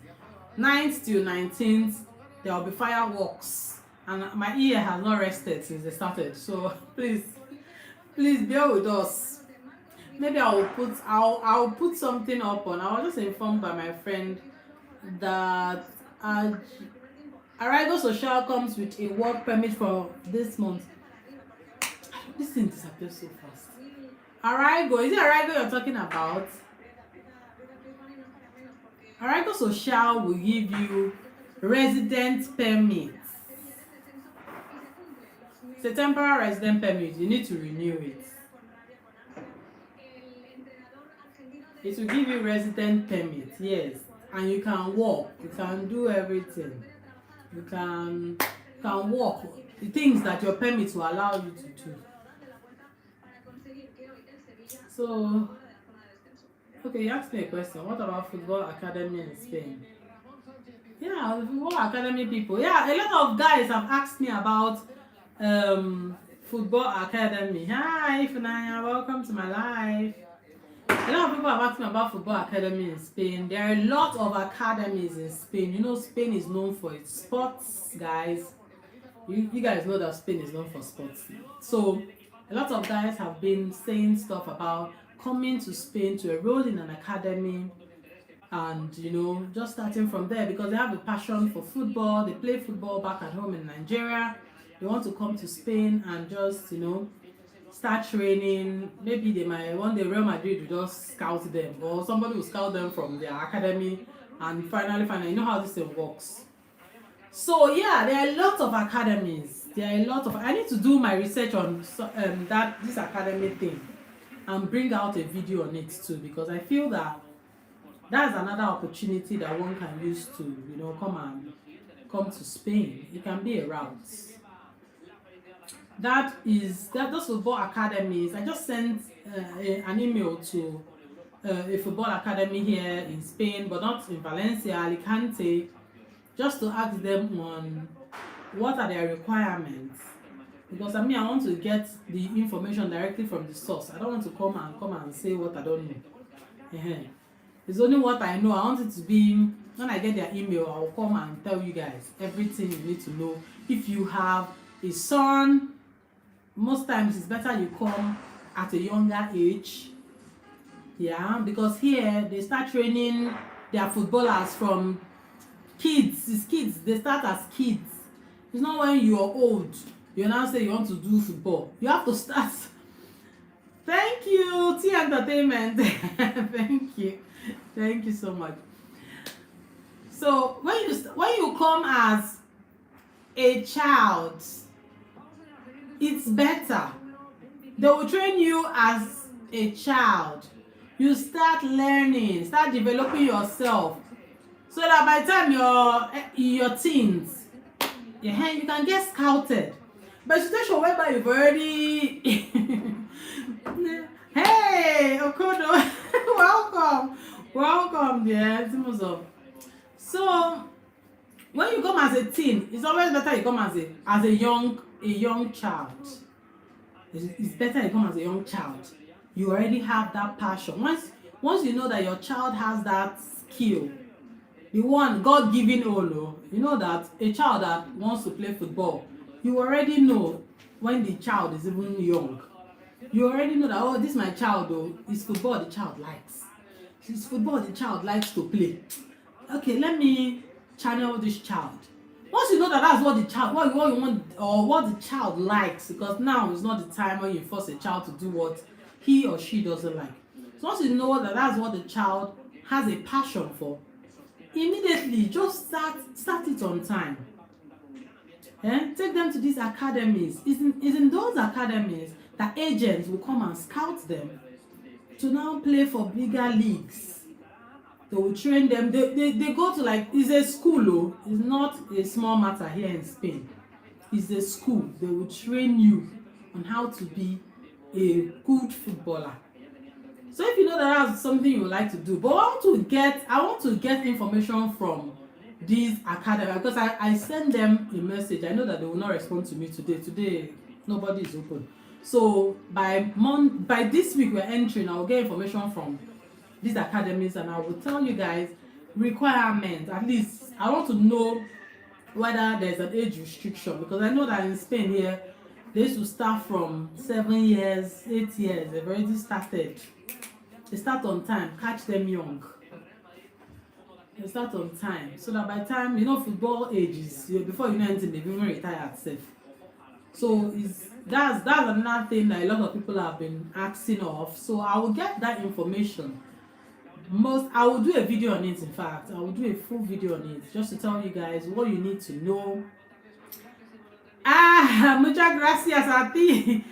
till 19th. There will be fireworks, and my ear has not rested since they started. So please bear with us. Maybe I'll put something up on. I was just informed by my friend that Arrigo Social comes with a work permit for this month. This thing disappears so fast. Arrigo, is it Arrigo you're talking about? Arrigo Social will give you resident permit. It's a temporary resident permit. You need to renew it. It will give you resident permit, yes, and you can walk. You can do everything. You can walk. The things that your permit will allow you to do. So, okay, you asked me a question. What about football academy in Spain? Yeah, the football academy people. Yeah, a lot of guys have asked me about football academy. Hi, Funaya, welcome to my life. A lot of people have asked me about football academy in Spain. There are a lot of academies in Spain. You know, Spain is known for its sports, guys. You guys know that Spain is known for sports. So a lot of guys have been saying stuff about coming to Spain to enroll in an academy and, you know, just starting from there because they have a passion for football. They play football back at home in Nigeria. They want to come to Spain and just, you know, start training. Maybe they might one day Real Madrid will just scout them, or somebody will scout them from their academy and finally you know how this thing works. So yeah, there are a lot of academies. I need to do my research on this academy thing and bring out a video on it too, because I feel that that's another opportunity that one can use to, you know, come to Spain. It can be a route. Those football academies. I just sent an email to a football academy here in Spain, but not in Valencia, Alicante, just to ask them on what are their requirements. Because I want to get the information directly from the source. I don't want to come and say what I don't know. It's only what I know. I want it to be, when I get their email, I will come and tell you guys everything you need to know. If you have a son, most times it's better you come at a younger age. Yeah, because here they start training their footballers from kids. It's kids. They start as kids. It's not when you're old, you now say you want to do football. You have to start. Thank you, T Entertainment. Thank you so much. So when you come as a child, it's better. They will train you as a child. You start learning, start developing yourself, so that by the time you're in your teens, you can get scouted. But situation whereby you've already hey, Okodo, welcome, dear. So when you come as a teen, it's always better you come as a young child. It's better you come as a young child. You already have that passion. Once you know that your child has that skill, the one God-given you know that a child that wants to play football, you already know when the child is even young. You already know that, oh, this is my child, it's football the child likes. It's football the child likes to play. Okay, let me channel this child. Once you know that that's what the child, what you want, or what the child likes, because now is not the time when you force a child to do what he or she doesn't like. So once you know that that's what the child has a passion for, immediately just start it on time. Take them to these academies. It's in those academies that agents will come and scout them to now play for bigger leagues. They will train them. They go to, like, it's a school, oh. It's not a small matter here in Spain. It's a school. They will train you on how to be a good footballer. So if you know that that's something you would like to do, but I want to get information from these academies, because I send them a message. I know that they will not respond to me today. Today nobody is open. So by this week we're entering, I will get information from these academies and I will tell you guys requirements. At least I want to know whether there's an age restriction, because I know that in Spain here they used to start from 7 years, 8 years. They've already started. They start on time, catch them young. They start on time, so that by the time, football ages, before you know anything, they've even retired safe. So that's another thing that a lot of people have been asking of. So I will get that information. I will do a video on it. In fact, I will do a full video on it, just to tell you guys what you need to know. Muchas gracias a ti.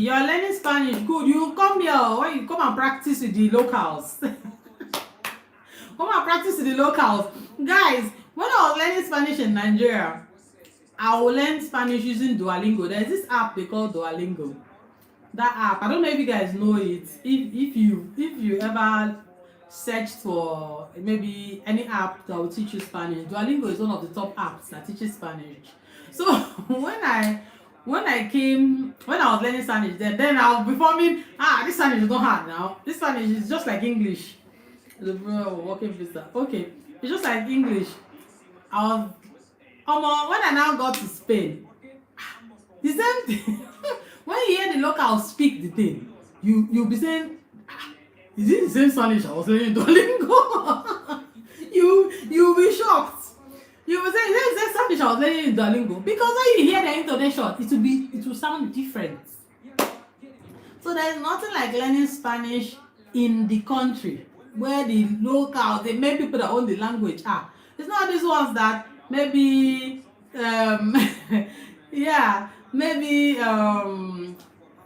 You're learning Spanish. Good. You come here. When you come and practice with the locals. Come and practice with the locals. Guys, when I was learning Spanish in Nigeria, I will learn Spanish using Duolingo. There's this app they call Duolingo. That app, I don't know if you guys know it. If you ever searched for maybe any app that will teach you Spanish, Duolingo is one of the top apps that teaches Spanish. So when I was learning Spanish, then I was performing. This Spanish is not hard now. This Spanish is just like English. The working visa. Okay, it's just like English. When I now got to Spain, the same thing. When you hear the locals speak the thing, you'll be saying, is it the same Spanish I was learning Duolingo? You'll be shocked. You will say, is it the same Spanish I was learning in Duolingo? Because when you hear the intonation, it will sound different. So there's nothing like learning Spanish in the country where the locals, the main people that own the language are. It's not these ones that maybe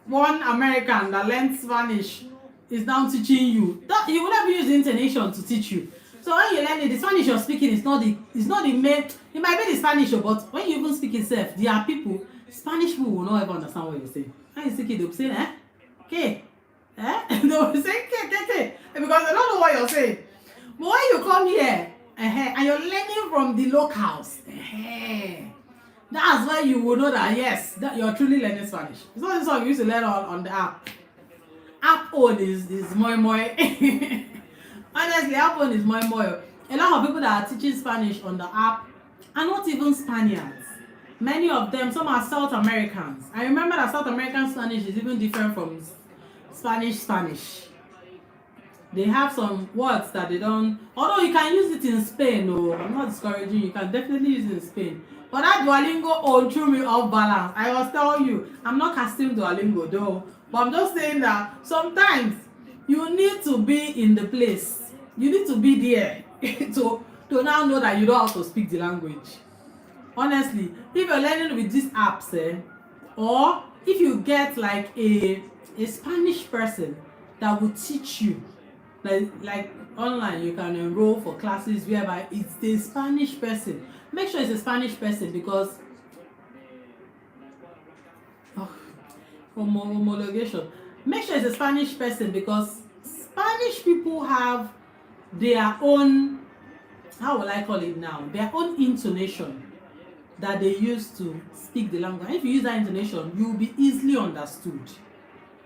one American that learned Spanish is now teaching you. That he would have used the intonation to teach you. So when you learn it, the Spanish you're speaking is not the main. It might be the Spanish, but when you even speak itself, there are people, Spanish people will not ever understand what you're saying. When you speak it, they'll say, okay. They will say, okay, because they don't know what you're saying. But when you come here, and you're learning from the locals, that's why you will know that yes, that you're truly learning Spanish. It's not this one you used to learn on the app. App own is moi. Honestly, app own is moi. A lot of people that are teaching Spanish on the app are not even Spaniards. Many of them, some are South Americans. I remember that South American Spanish is even different from Spanish. They have some words that they don't, although you can use it in Spain. No, I'm not discouraging you can definitely use it in Spain. But that Duolingo threw me off balance. I was telling you, I'm not casting Duolingo though, but I'm just saying that sometimes you need to be in the place. You need to be there to now know that you know how to speak the language. Honestly, if you're learning with these apps, or if you get like a Spanish person that will teach you, like online, you can enroll for classes whereby it's a Spanish person. Make sure it's a Spanish person, because homologation. Make sure it's a Spanish person, because Spanish people have their own, how will I call it now? Their own intonation that they use to speak the language. If you use that intonation, you will be easily understood.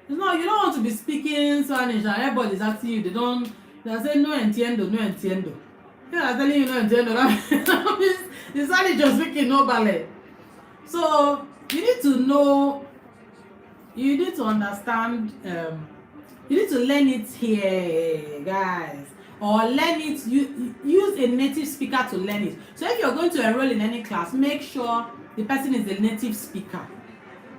You don't want to be speaking Spanish and everybody's asking you. They'll say no entiendo. Yeah, I'm telling you no entiendo. That means the Spanish you're speaking no ballet. So you need to know, you need to understand, you need to learn it here, guys. or learn it. You use a native speaker to learn it. So if you're going to enroll in any class, make sure the person is a native speaker.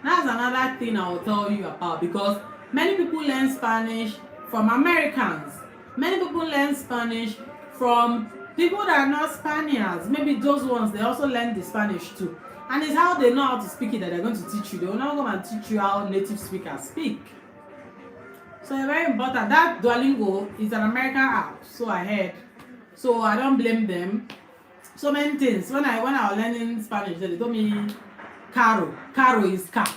That's another thing I will tell you about, because many people learn Spanish from Americans. Many people learn Spanish from people that are not Spaniards. Maybe those ones, they also learn the Spanish too. And it's how they know how to speak it that they're going to teach you. They will not come and teach you how native speakers speak. So it's very important. That Duolingo is an American app, so I heard. So I don't blame them. So many things. When I was learning Spanish, they told me caro. Caro is car.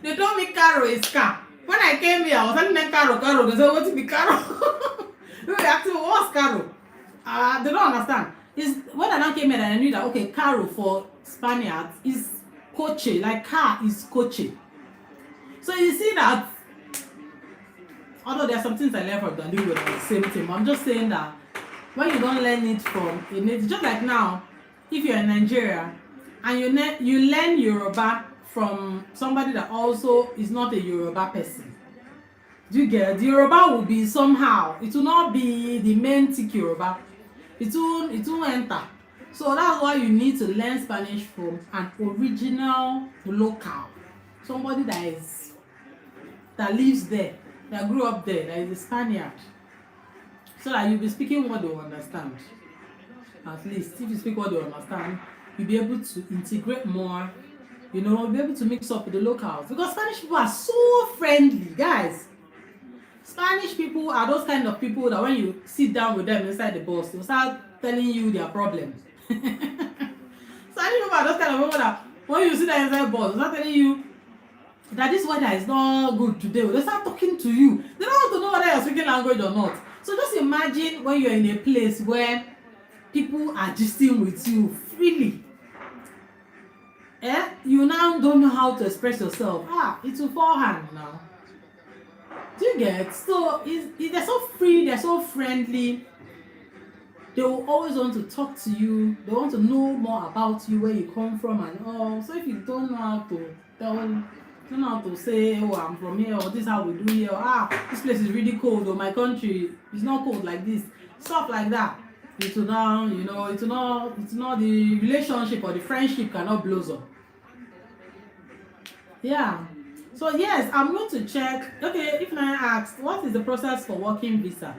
They told me caro is car. When I came here, I was telling them caro. They said, what is caro? They asked me, what's caro? They don't understand. When I now came here, I knew that, okay, caro for Spaniards is coche. Like car is coche. So you see that, although there are some things I learned from Duolingo that are the same thing, I'm just saying that when you don't learn it from a native, just like now, if you're in Nigeria and you learn Yoruba from somebody that also is not a Yoruba person, do you get it? The Yoruba will be somehow, it will not be the main thick Yoruba, it will enter. So that's why you need to learn Spanish from an original local, somebody that lives there, that grew up there, that is a Spaniard, so that you'll be speaking what they understand. At least if you speak what they understand, you'll be able to integrate more, you'll be able to mix up with the locals, because Spanish people are so friendly, guys. Spanish people are those kind of people that when you sit down with them inside the bus, they'll start telling you their problems. Spanish people are those kind of people that when you sit there inside the bus, they'll start telling you that this weather is not good today. They start talking to you. They don't want to know whether you're speaking language or not. So just imagine when you're in a place where people are gisting with you freely. You now don't know how to express yourself. It's a forehand now. Do you get? So they're so free, they're so friendly. They will always want to talk to you. They want to know more about you, where you come from and all. So if you don't know how to don't know how to say, oh, I'm from here, or this is how we do here, this place is really cold, or my country is not cold like this, stuff like that. It will now, it's not the relationship or the friendship cannot blossom. Yeah. So yes, I'm going to check. Okay, if I asked, what is the process for working visa?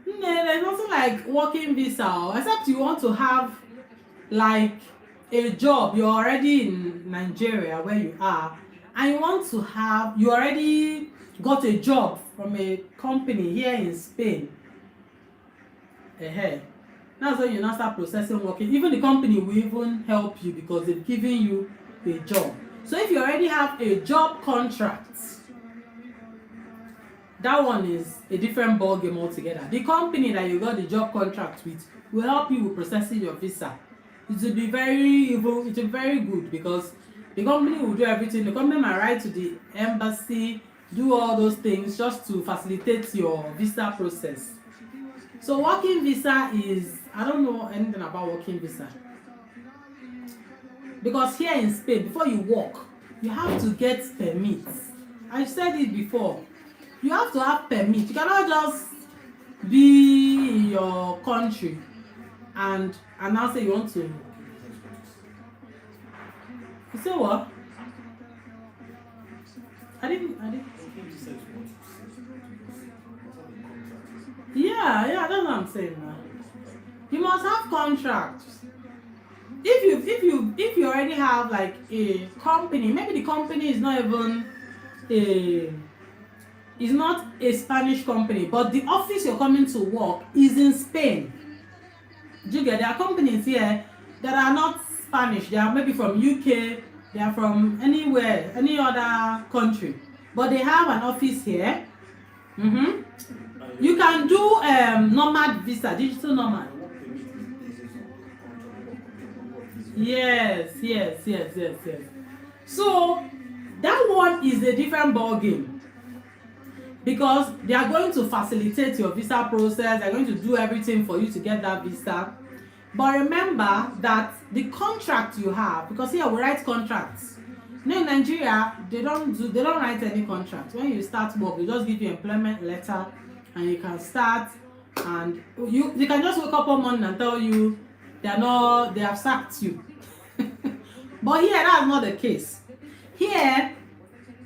There's nothing like working visa, except you want to have like a job. You're already in Nigeria where you are, and you already got a job from a company here in Spain. That's when you now start processing working. Even the company will even help you because they've given you a job. So if you already have a job contract, that one is a different ball game altogether. The company that you got the job contract with will help you with processing your visa. It will be very good because the company will do everything. The company might write to the embassy, do all those things just to facilitate your visa process. So working visa is, I don't know anything about working visa. Because here in Spain, before you work, you have to get permits. I said it before. You have to have permit. You cannot just be in your country and now say you want to. You say what? I didn't. Yeah, that's what I'm saying now. You must have contracts. If you already have like a company, maybe the company is not even it's not a Spanish company, but the office you're coming to work is in Spain. Do you get? There are companies here that are not Spanish. They are maybe from UK, they are from anywhere, any other country, but they have an office here. You can do nomad visa, digital nomad. Yes. So that one is a different ball game because they are going to facilitate your visa process. They're going to do everything for you to get that visa. But remember that the contract you have, because here we write contracts. Now in Nigeria, they don't write any contract. When you start work, they just give you employment letter and you can start, and you can just wake up one morning and tell you they have sacked you. But here that's not the case. Here,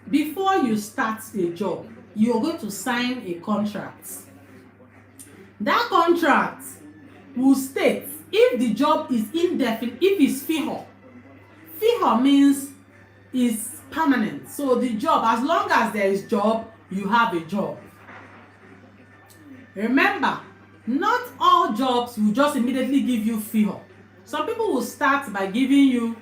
before you start a job, you're going to sign a contract. That contract will state if the job is indefinite, if it's fiho. Fiho means is permanent. So the job, as long as there is job, you have a job. Remember, not all jobs will just immediately give you fiho. Some people will start by giving you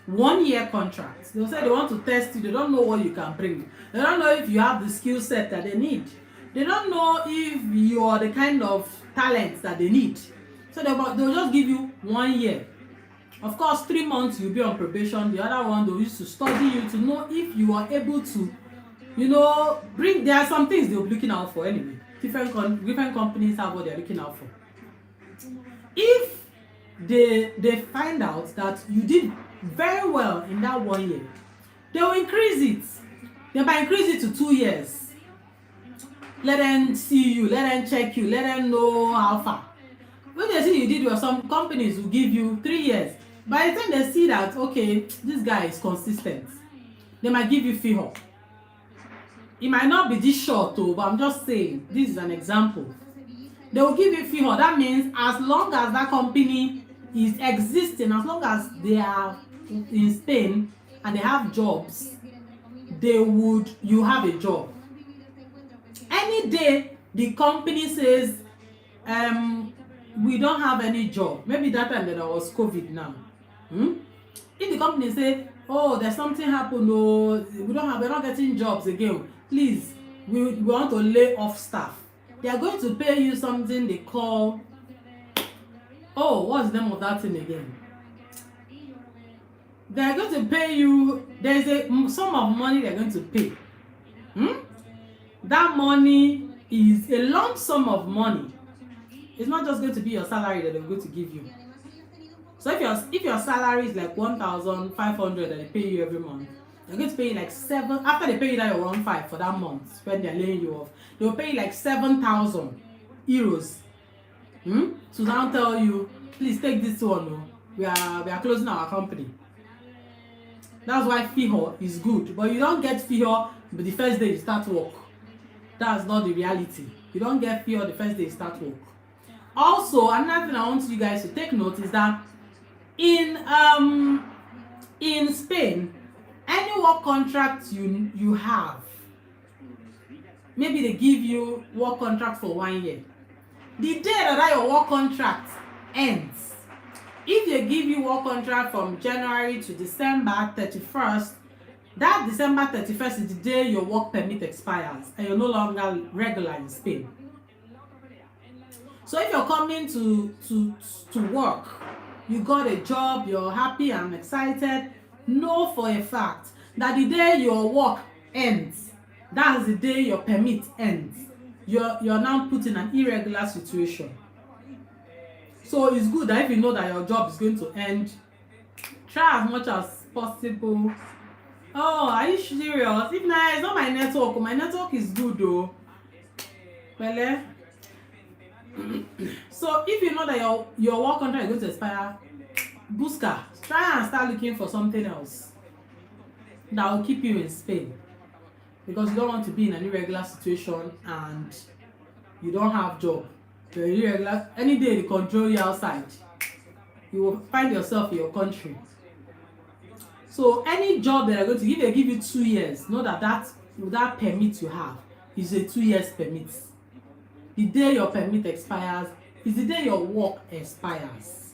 1 year contract. They'll say they want to test you. They don't know what you can bring. They don't know if you have the skill set that they need. They don't know if you are the kind of talent that they need. So they'll just give you 1 year. Of course, 3 months you'll be on probation. The other one, they'll use to study you to know if you are able to, bring. There are some things they'll be looking out for anyway. Different companies have what they're looking out for. If they find out that you did very well in that 1 year, they will increase it. They might increase it to 2 years. Let them see you, let them check you, let them know how far. When they see you did well, some companies will give you 3 years. By the time they see that, okay, this guy is consistent, they might give you fiho. It might not be this short, but I'm just saying, this is an example. They will give you fiho. That means as long as that company is existing, as long as they are in Spain and they have jobs, you have a job. Any day the company says, we don't have any job, maybe that time that there was COVID now. If the company say, oh, there's something happened, we're not getting jobs again, please, we want to lay off staff. They are going to pay you something they call, what's the name of that thing again? They are going to pay you, there's a sum of money they're going to pay. That money is a lump sum of money. It's not just going to be your salary that they're going to give you. So if your salary is like 1,500 that they pay you every month, they're going to pay you like 7. After they pay you that your 1,500 for that month when they're laying you off, they will pay you like 7,000 euros. To now tell you, please take this one. We are closing our company. That's why fiho is good, but you don't get fiho the first day you start work. That's not the reality. You don't get fiho the first day you start work. Also, another thing I want you guys to take note is that in Spain, any work contract you have, maybe they give you work contract for 1 year. The day that your work contract ends, if they give you work contract from January to December 31st, that December 31st is the day your work permit expires and you're no longer regular in Spain. So if you're coming to work, you got a job, you're happy and excited, know for a fact that the day your work ends, that's the day your permit ends. You're now put in an irregular situation. So it's good that if you know that your job is going to end, try as much as possible. Oh, are you serious? If not, it's not my network. My network is good though. Well, so if you know that your work contract is going to expire, busca, try and start looking for something else that will keep you in Spain, because you don't want to be in an irregular situation and you don't have job. You're irregular. Any day they control you outside, you will find yourself in your country. So any job that they're going to give, they give you 2 years. Know that permit you have is a 2 years permit. The day your permit expires is the day your work expires.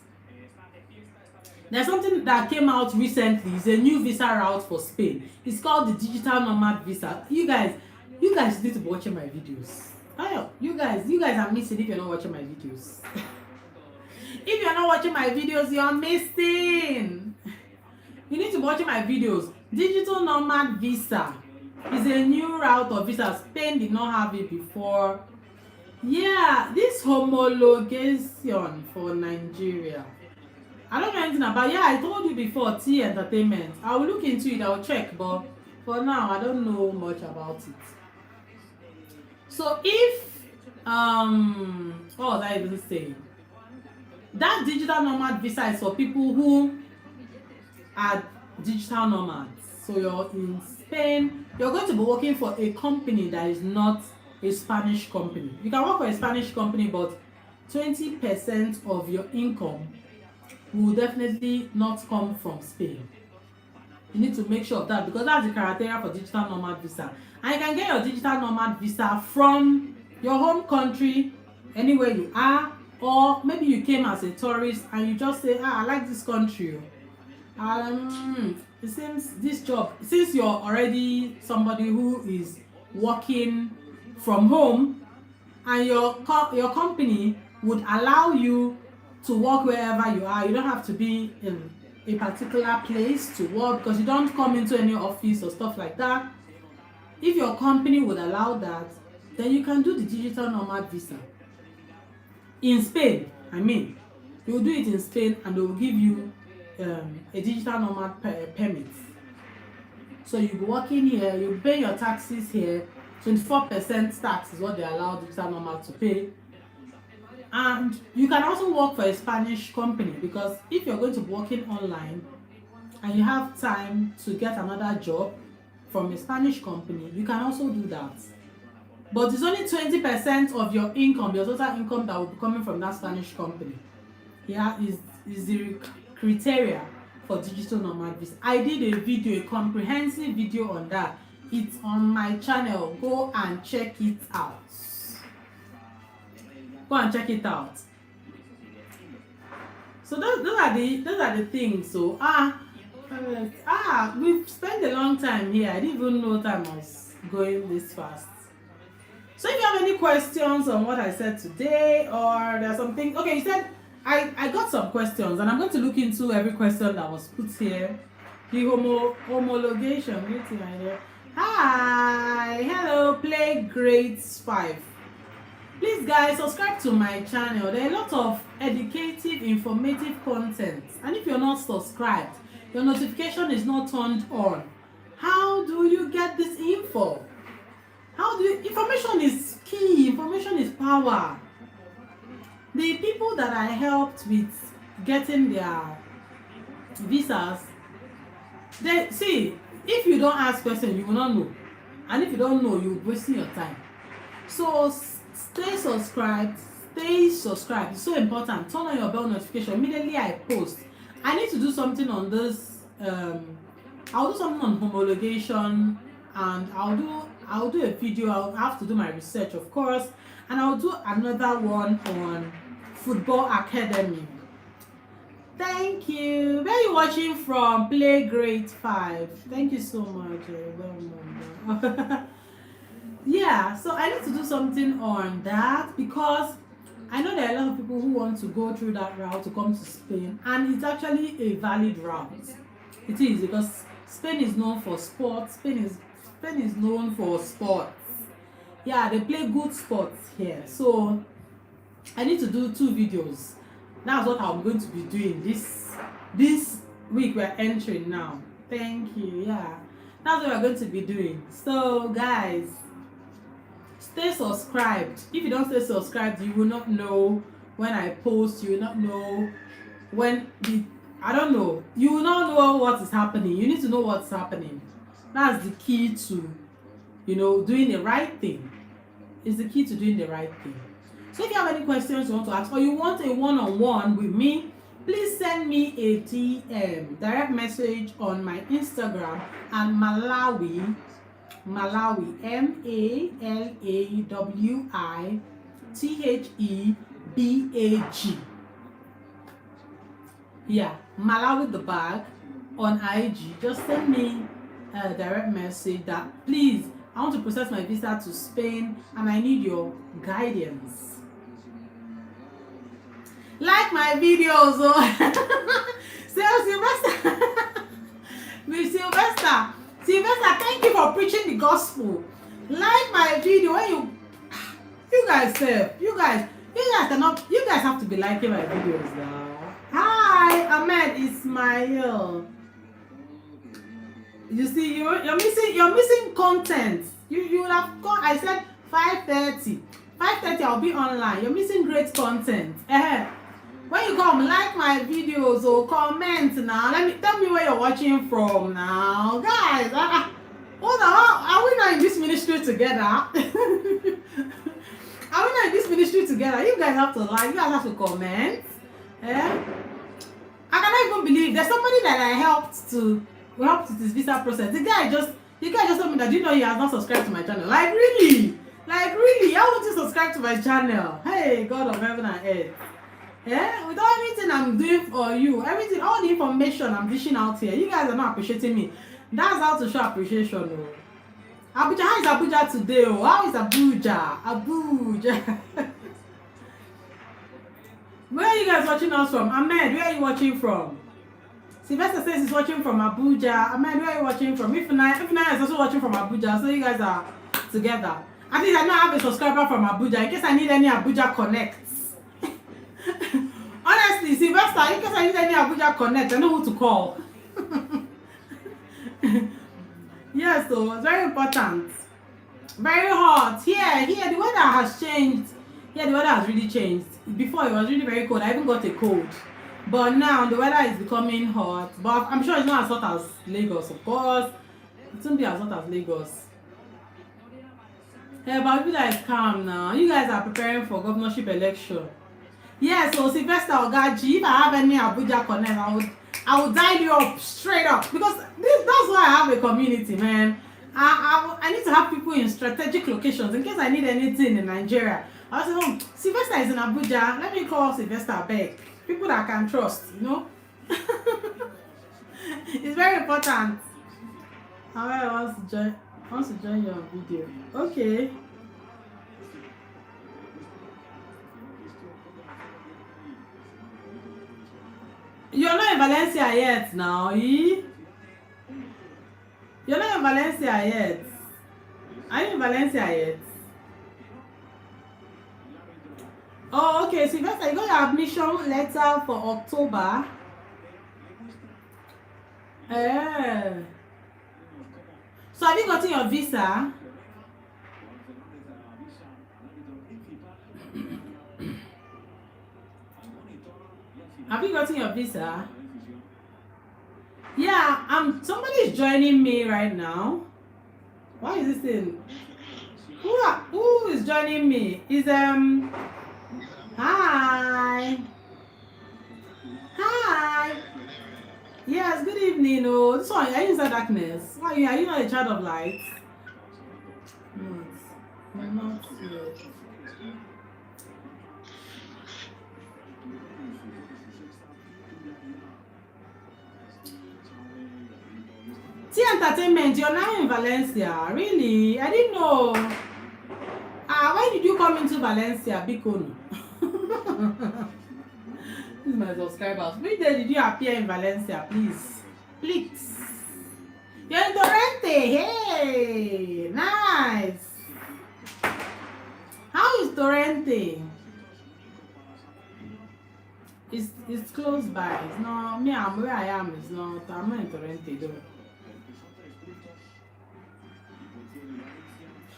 There's something that came out recently. It's a new visa route for Spain. It's called the digital nomad visa. You guys need to be watching my videos. You guys are missing if you're not watching my videos. If you're not watching my videos, you're missing. You need to be watching my videos. Digital nomad visa is a new route of visa. Spain did not have it before. Yeah, this homologation for Nigeria. I don't know anything about. Yeah, I told you before, T Entertainment. I will look into it. I will check, but for now, I don't know much about it. So if What was I even saying? That digital nomad visa is for people who are digital nomads. So you're in Spain, you're going to be working for a company that is not a Spanish company. You can work for a Spanish company, but 20% of your income will definitely not come from Spain. You need to make sure of that, because that's the criteria for digital nomad visa. And you can get your digital nomad visa from your home country, anywhere you are, or maybe you came as a tourist and you just say, I like this country. It seems this job, since you're already somebody who is working from home, and your company would allow you to work wherever you are. You don't have to be in a particular place to work, because you don't come into any office or stuff like that. If your company would allow that, then you can do the digital nomad visa in Spain. I mean, you will do it in Spain and they will give you a digital nomad permit. So you'll be working here, you pay your taxes here. 24% tax is what they allow digital nomads to pay. And you can also work for a Spanish company, because if you're going to be working online and you have time to get another job from a Spanish company, you can also do that. But it's only 20% of your income, your total income, that will be coming from that Spanish company. Yeah, is the criteria for digital nomad visa. I did a video, a comprehensive video on that. It's on my channel. Go and check it out. Go and check it out. So those are the things. So we've spent a long time here. I didn't even know time was going this fast. So if you have any questions on what I said today, or there's something, okay, you said I got some questions, and I'm going to look into every question that was put here. The homologation, greeting right there. Hi, hello, play grades 5. Please guys, subscribe to my channel. There are a lot of educative, informative content, and if you're not subscribed, your notification is not turned on, how do you get this info? Information is key, information is power. The people that I helped with getting their visas, they see, if you don't ask questions, you will not know, and if you don't know, you're wasting your time. So stay subscribed. It's so important. Turn on your bell notification immediately I post. I need to do something on this. I'll do something on homologation, and I'll do a video. I'll have to do my research, of course, and I'll do another one on football academy. Thank you. Where are you watching from? Play grade 5. Thank you so much. Yeah, so I need to do something on that, because I know there are a lot of people who want to go through that route to come to Spain, and it's actually a valid route. It is, because Spain is known for sports. Spain is known for sports. Yeah, they play good sports here. So I need to do 2 videos. That's what I'm going to be doing this week we're entering now. Thank you. Yeah, that's what we're going to be doing. So guys, stay subscribed. If you don't stay subscribed, you will not know when I post. You will not know when I don't know. You will not know what is happening. You need to know what's happening. That's the key to, doing the right thing. It's the key to doing the right thing. So if you have any questions you want to ask, or you want a one-on-one with me, please send me a DM, direct message on my Instagram, and Malawi, MalawiThebag. Yeah, Malawi the bag on IG. Just send me a direct message that, please, I want to process my visa to Spain and I need your guidance. Like my videos, Sylvester, thank you for preaching the gospel. Like my video. When you guys have to be liking my videos now. Hi, Ahmed Ismail. You see, you're missing content. You would have gone. I said 5:30. 5:30 I'll be online. You're missing great content. When you come, like my videos or comment now. Tell me where you're watching from now, guys. Hold on, are we not in this ministry together? Are we not in this ministry together? You guys have to like. You guys have to comment. I cannot even believe there's somebody that I helped with his visa process. The guy just told me that, you know, he has not subscribed to my channel. Like really? How would you subscribe to my channel? Hey, God of heaven and earth. With everything I'm doing for you, everything, all the information I'm dishing out here, you guys are not appreciating me. That's how to show appreciation. Abuja, how is Abuja today? How is Abuja? Where are you guys watching us from? Ahmed, where are you watching from? Sylvester says he's watching from Abuja. Ahmed, where are you watching from? If Naya is also watching from Abuja, so you guys are together. At least I know I have a subscriber from Abuja in case I need any Abuja connects. Honestly, Sylvester, in case I need any Abuja connect, I know who to call. Yes, so it's very important. Very hot. Here, the weather has changed. Yeah, the weather has really changed. Before it was really very cold. I even got a cold. But now the weather is becoming hot. But I'm sure it's not as hot as Lagos, of course. It won't be as hot as Lagos. Yeah, but people that is calm now. You guys are preparing for governorship election. Yeah, so Sylvester Ogaji, if I have any Abuja connect, I would dial you up straight up. Because that's why I have a community, man. I need to have people in strategic locations in case I need anything in Nigeria. I was like, Sylvester is in Abuja. Let me call Sylvester back. People that I can trust, you know. It's very important. However, wants to join your video. Okay. You're not in Valencia yet now, eh? You're not in Valencia yet. Are you in Valencia yet? Oh, okay. So you got your admission letter for October. So have you gotten your visa? Have you gotten your visa? Yeah, somebody is joining me right now. Why is this thing? Who is joining me? Is Hi. Yes, good evening. Oh, this one, are you inside darkness? Why are you not a child of light? Not yet. T Entertainment, you're now in Valencia. Really? I didn't know. When did you come into Valencia, Bikono? This is my subscribers. Which day did you appear in Valencia, please? Please. You're in Torrente. Hey, nice. How is Torrente? It's close by. It's not me. I'm where I am. It's not. I'm not in Torrente though.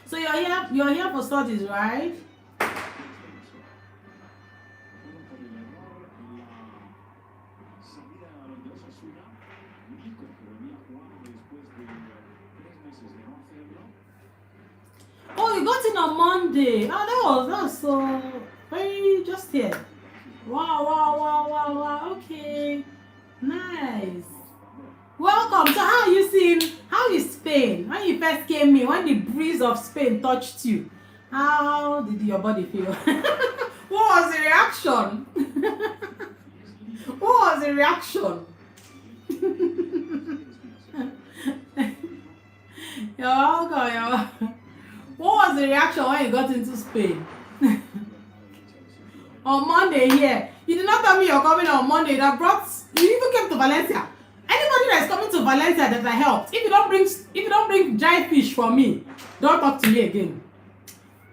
So you're here for studies, right? Oh, you got in on Monday. Oh, that's so very just here. Wow. Okay. Nice. Welcome. So how is Spain? When you first came in, when the breeze of Spain touched you, how did your body feel? What was the reaction? What was the reaction? You're welcome. What was the reaction when you got into Spain? On Monday here. You did not tell me you're coming on Monday. You even came to Valencia. Anybody that is coming to Valencia that I helped, if you don't bring dry fish for me, don't talk to me again.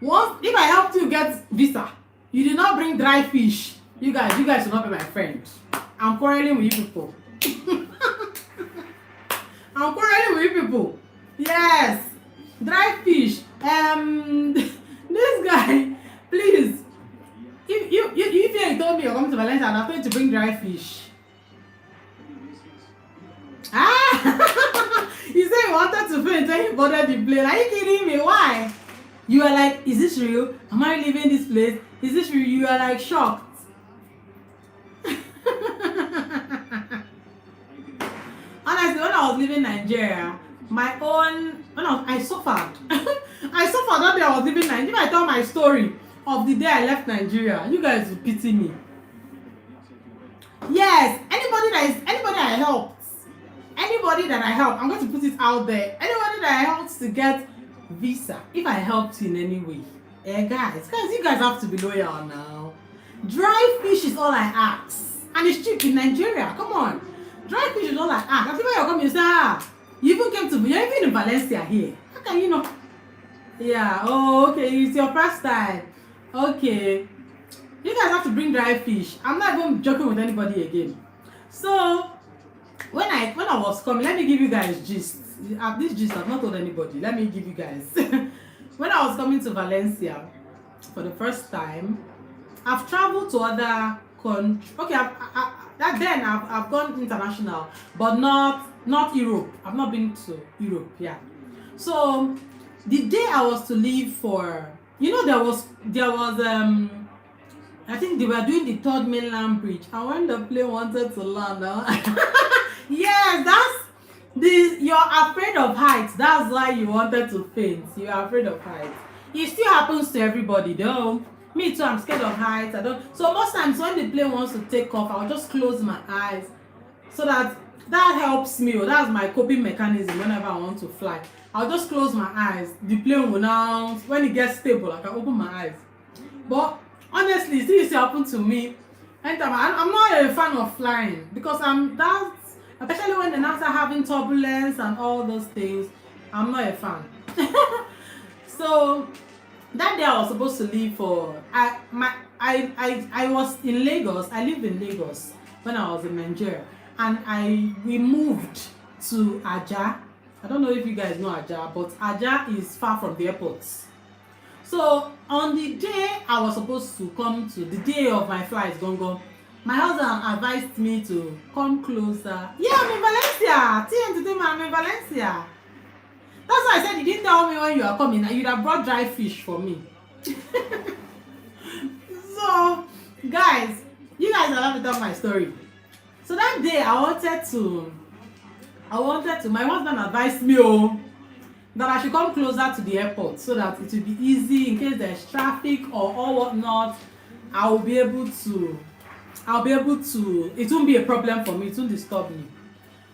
Once if I helped you get visa, you did not bring dry fish. You guys should not be my friend. I'm quarreling with you people. I'm quarreling with you people. Yes. Dry fish. This guy, Please, if you told me you're coming to Valencia and I'm going to bring dry fish. Ah, you said you wanted to faint when you boarded the plane. Are you kidding me? Why? You are like, is this real? Am I leaving this place? Is this real? You are like shocked. Honestly, when I was leaving Nigeria, I suffered. I suffered that day I was leaving Nigeria. If I tell my story of the day I left Nigeria, you guys will pity me. Yes, anybody that I helped, I'm going to put it out there. Anybody that I helped to get visa, if I helped in any way, guys, you guys have to be loyal now. Dry fish is all I ask, and it's cheap in Nigeria. Come on, dry fish is all I ask. After you're coming, you say, you you're even in Valencia here. How can you know? Yeah. Oh, okay. It's your first time. Okay. You guys have to bring dry fish. I'm not even joking with anybody again. So when I was coming, let me give you guys gist. This gist I've not told anybody. Let me give you guys. When I was coming to Valencia for the first time, I've traveled to other countries. Okay, I've gone international, but not Europe. I've not been to Europe. Yeah. So the day I was to leave for, there was I think they were doing the third mainland bridge, and when the plane wanted to land, yes, you're afraid of heights. That's why you wanted to faint. You're afraid of heights. It still happens to everybody though. Me too, I'm scared of heights. So most times when the plane wants to take off, I'll just close my eyes so that helps me. That's my coping mechanism whenever I want to fly. I'll just close my eyes. The plane will now, when it gets stable, I can open my eyes. But honestly, it used to happen to me. Anytime I'm not a fan of flying because especially when they now start having turbulence and all those things, I'm not a fan. So that day I was supposed to leave for I was in Lagos. I lived in Lagos when I was in Nigeria, and we moved to Ajah. I don't know if you guys know Ajah, but Ajah is far from the airport. So on the day I was supposed to come to, the day of my flight, my husband advised me to come closer. Yeah, I'm in Valencia. I'm in Valencia. That's why I said you didn't tell me when you are coming. You'd have brought dry fish for me. So, guys, you guys are allowed to tell my story. So that day I wanted to, my husband advised me that I should come closer to the airport so that it will be easy in case there's traffic or whatnot. I'll be able to, it won't be a problem for me, it won't disturb me.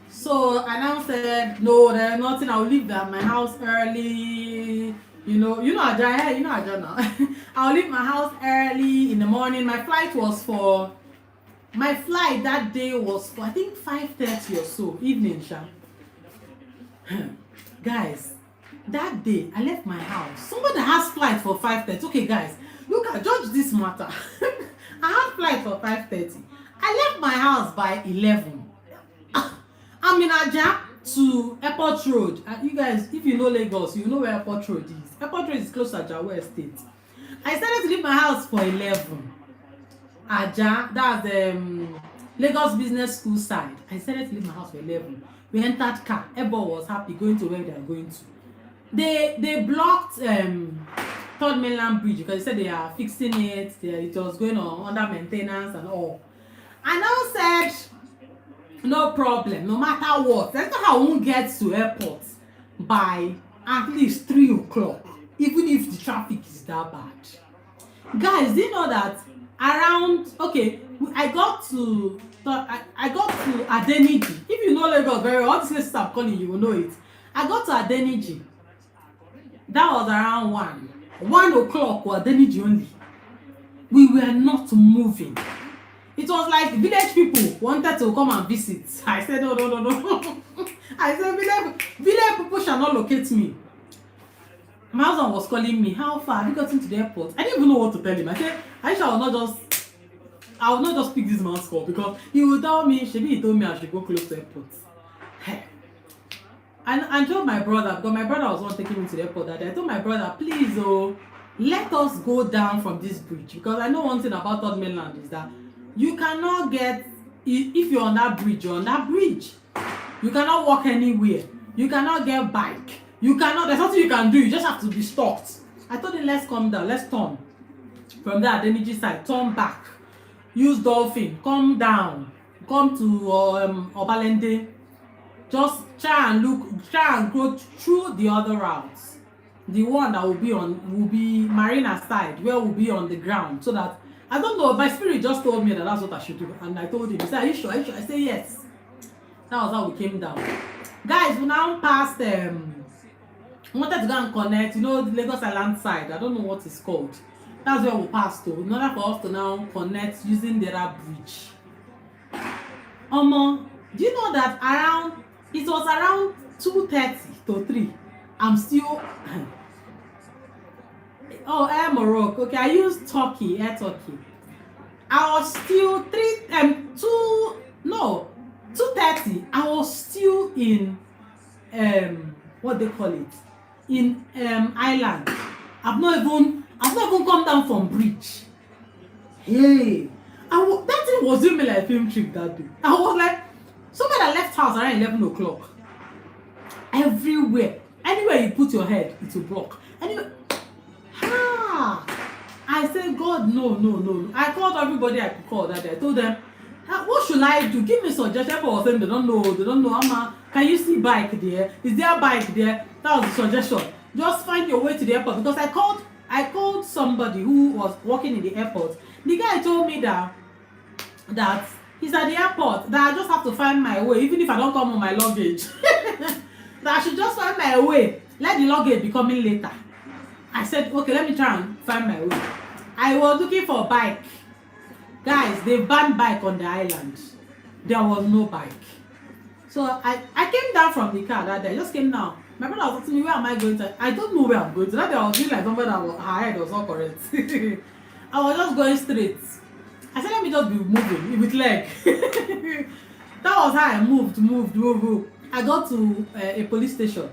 So I now said, no, there's nothing, I'll leave my house early. You know Ajah now. I'll leave my house early in the morning. My flight that day was for I think 5:30 or so, evening, sha. Guys, that day I left my house. Somebody has flight for 5:30. Okay, guys, look at judge this matter. I had flight for 5:30. I left my house by 11. I'm in Ajah to Airport Road. You guys, if you know Lagos, you know where Airport Road is. Airport Road is close to Ajah Estate. I started to leave my house for 11. Ajah, that's Lagos Business School side. I started to leave my house for 11. We entered car. Everybody was happy going to where they are going to. They blocked third mainland bridge because they said they are fixing it. It was going on under maintenance and all. I now said, no problem, no matter what. That's not how I won't get to airport by at least 3 o'clock, even if the traffic is that bad. Guys, do you know that I got to Adeniji. If you know Lagos very well, all these places I'm calling you will know it. I got to Adeniji. That was around 1 o'clock for Adeniji only. We were not moving. It was like village people wanted to come and visit. I said, no. I said, village people shall not locate me. My husband was calling me, how far have you gotten to the airport? I didn't even know what to tell him. I said, I will not just pick this man's call because he will tell me, he told me I should go close to the airport. And I told my brother, because my brother was not taking me to the airport that day. I told my brother, please, let us go down from this bridge, because I know one thing about third mainland is that you cannot get, if you're on that bridge, you're on that bridge. You cannot walk anywhere. You cannot get bike. You cannot, there's nothing you can do. You just have to be stopped. I told him, let's come down, let's turn from that Adeniji side, turn back, use dolphin, come down, come to Obalende, just try and go through the other routes, the one that will be Marina side, where we'll be on the ground, so that, I don't know, my spirit just told me that that's what I should do, and I told him. He said, are you sure? I said yes. That was how we came down. Guys, we now passed we wanted to go and connect, the Lagos Island side. I don't know what it's called. That's where we passed to, in order for us to now connect using the bridge. Do you know that it was around 2:30 to 3. I'm still Air Morocco. Okay, I used Air Turkey. I was still 2:30. I was still in what they call it, in Island. I've not even come down from bridge. Hey, that thing was doing me like a film trip that day. I was like, somebody that left house around 11 o'clock. Everywhere, anywhere you put your head, it will block. Anyway, I said, God, no. I called everybody I could call that day. I told them, what should I do? Give me suggestion. People were saying they don't know. Amma, can you see bike there? Is there a bike there? That was the suggestion. Just find your way to the airport, because I called somebody who was working in the airport. The guy told me that he's at the airport, that I just have to find my way, even if I don't come on my luggage. That I should just find my way. Let the luggage be coming later. I said, okay, let me try and find my way. I was looking for a bike. Guys, they banned bike on the island. There was no bike. So I came down from the car that day. I just came down. My brother was asking me, where am I going to? I don't know where I'm going to. That day I was feeling like somebody that her head was not correct. I was just going straight. I said, let me just be moving with leg. That was how I moved. I got to a police station.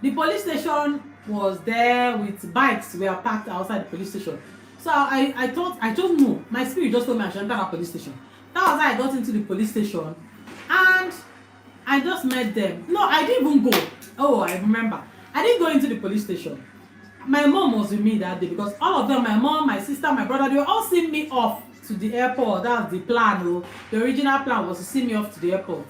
The police station was there with bikes were parked outside the police station. So I thought, I don't know. My spirit just told me I should enter that police station. That was how I got into the police station. And I just met them. No, I didn't even go. Oh, I remember. I didn't go into the police station. My mom was with me that day, because all of them, my mom, my sister, my brother, they were all seeing me off to the airport. That was the plan. The original plan was to see me off to the airport.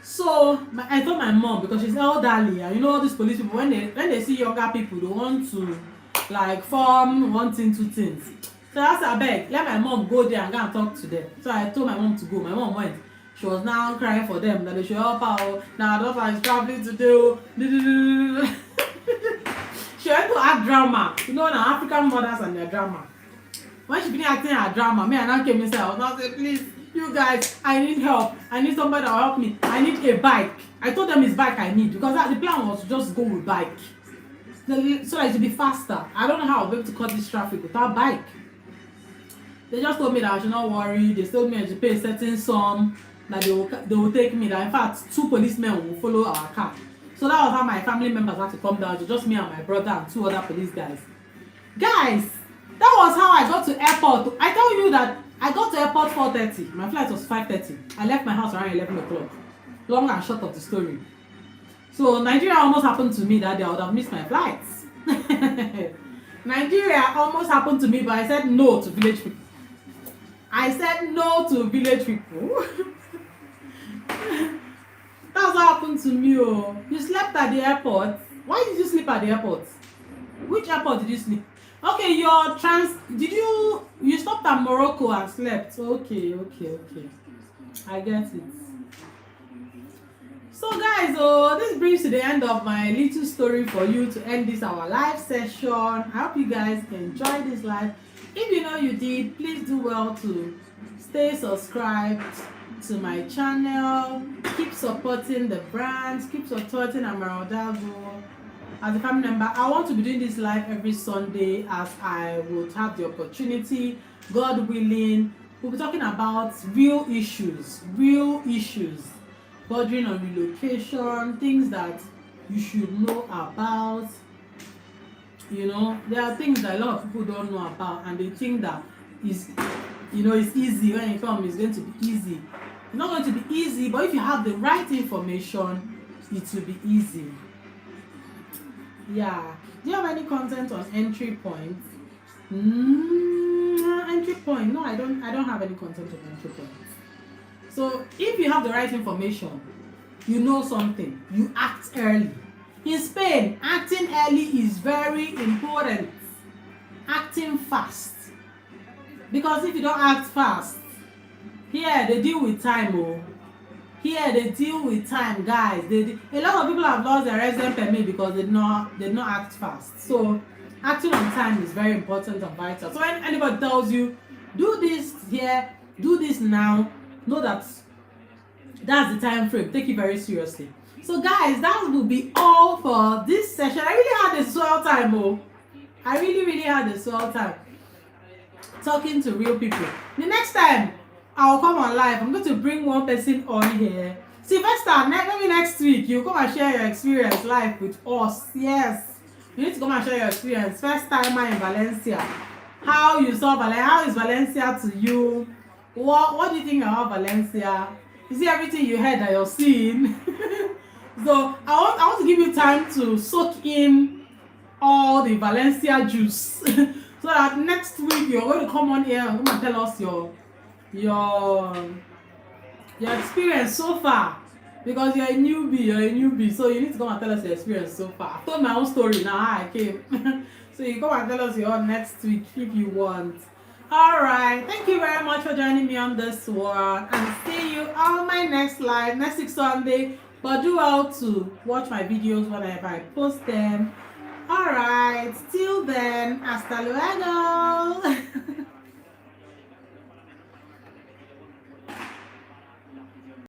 So I told my mom, because she's elderly, and all these police people, when they see younger people, they want to like form one thing, two things. So I said, I beg, let my mom go there and go and talk to them. So I told my mom to go. My mom went. She was now crying for them that they should help her. Now her daughter is traveling today. She went to act drama. Now African mothers and their drama. When she finished acting her drama, me and I came inside. I was now saying, please, you guys, I need help. I need somebody that will help me. I need a bike. I told them it's bike I need, because the plan was to just go with bike. So that it will be faster. I don't know how I'll be able to cut this traffic without bike. They just told me that I should not worry. They told me I should pay a certain sum, that they will take me. That in fact 2 policemen will follow our car. So that was how my family members had to come down. To just me and my brother and 2 other police guys. Guys, that was how I got to airport. I tell you that I got to airport 4:30. My flight was 5:30. I left my house around 11 o'clock. Long and short of the story. So Nigeria almost happened to me that day. I would have missed my flights. Nigeria almost happened to me, but I said no to village people. That's what happened to me. You slept at the airport. Why did you sleep at the airport? Which airport did you sleep? Okay, you stopped at Morocco and slept. Okay. I get it. So guys, this brings to the end of my little story for you to end this our live session. I hope you guys enjoyed this live. If you did, please do well to stay subscribed to my channel. Keep supporting the brands. Keep supporting Amarodago as a family member. I want to be doing this live every Sunday, as I would have the opportunity. God willing, we'll be talking about real issues. Bordering on relocation, things that you should know about. You know, there are things that a lot of people don't know about, and they think that is, you know, it's easy. When it comes, it's going to be easy. It's not going to be easy, but if you have the right information, it will be easy. Yeah. Do you have any content on entry points? Entry point. No, I don't have any content on entry points. So if you have the right information, you know something, you act early. In Spain, acting early is very important. Acting fast. Because if you don't act fast, here they deal with time. Here they deal with time, guys. A lot of people have lost their resident permit because they did not act fast. So acting on time is very important and vital. So when anybody tells you, do this here, do this now, know that that's the time frame. Take it very seriously. So guys, that will be all for this session. I really had a swell time. I really had a swell time talking to real people. The next time I'll come on live, I'm going to bring one person on here. Sylvester, maybe next week you come and share your experience live with us. Yes, you need to come and share your experience. First timer in Valencia. How you saw Valencia? How is Valencia to you? What do you think about Valencia? You see everything you heard that you're seeing. So I want to give you time to soak in all the Valencia juice, so that next week you're going to come on here and come and tell us your experience so far, because you're a newbie, so you need to come and tell us your experience so far. I've told my own story now how I came. So you come and tell us your next week if you want. Alright, thank you very much for joining me on this one, and see you on my next live next week Sunday. But do well to watch my videos whenever I post them. Alright, till then, hasta luego.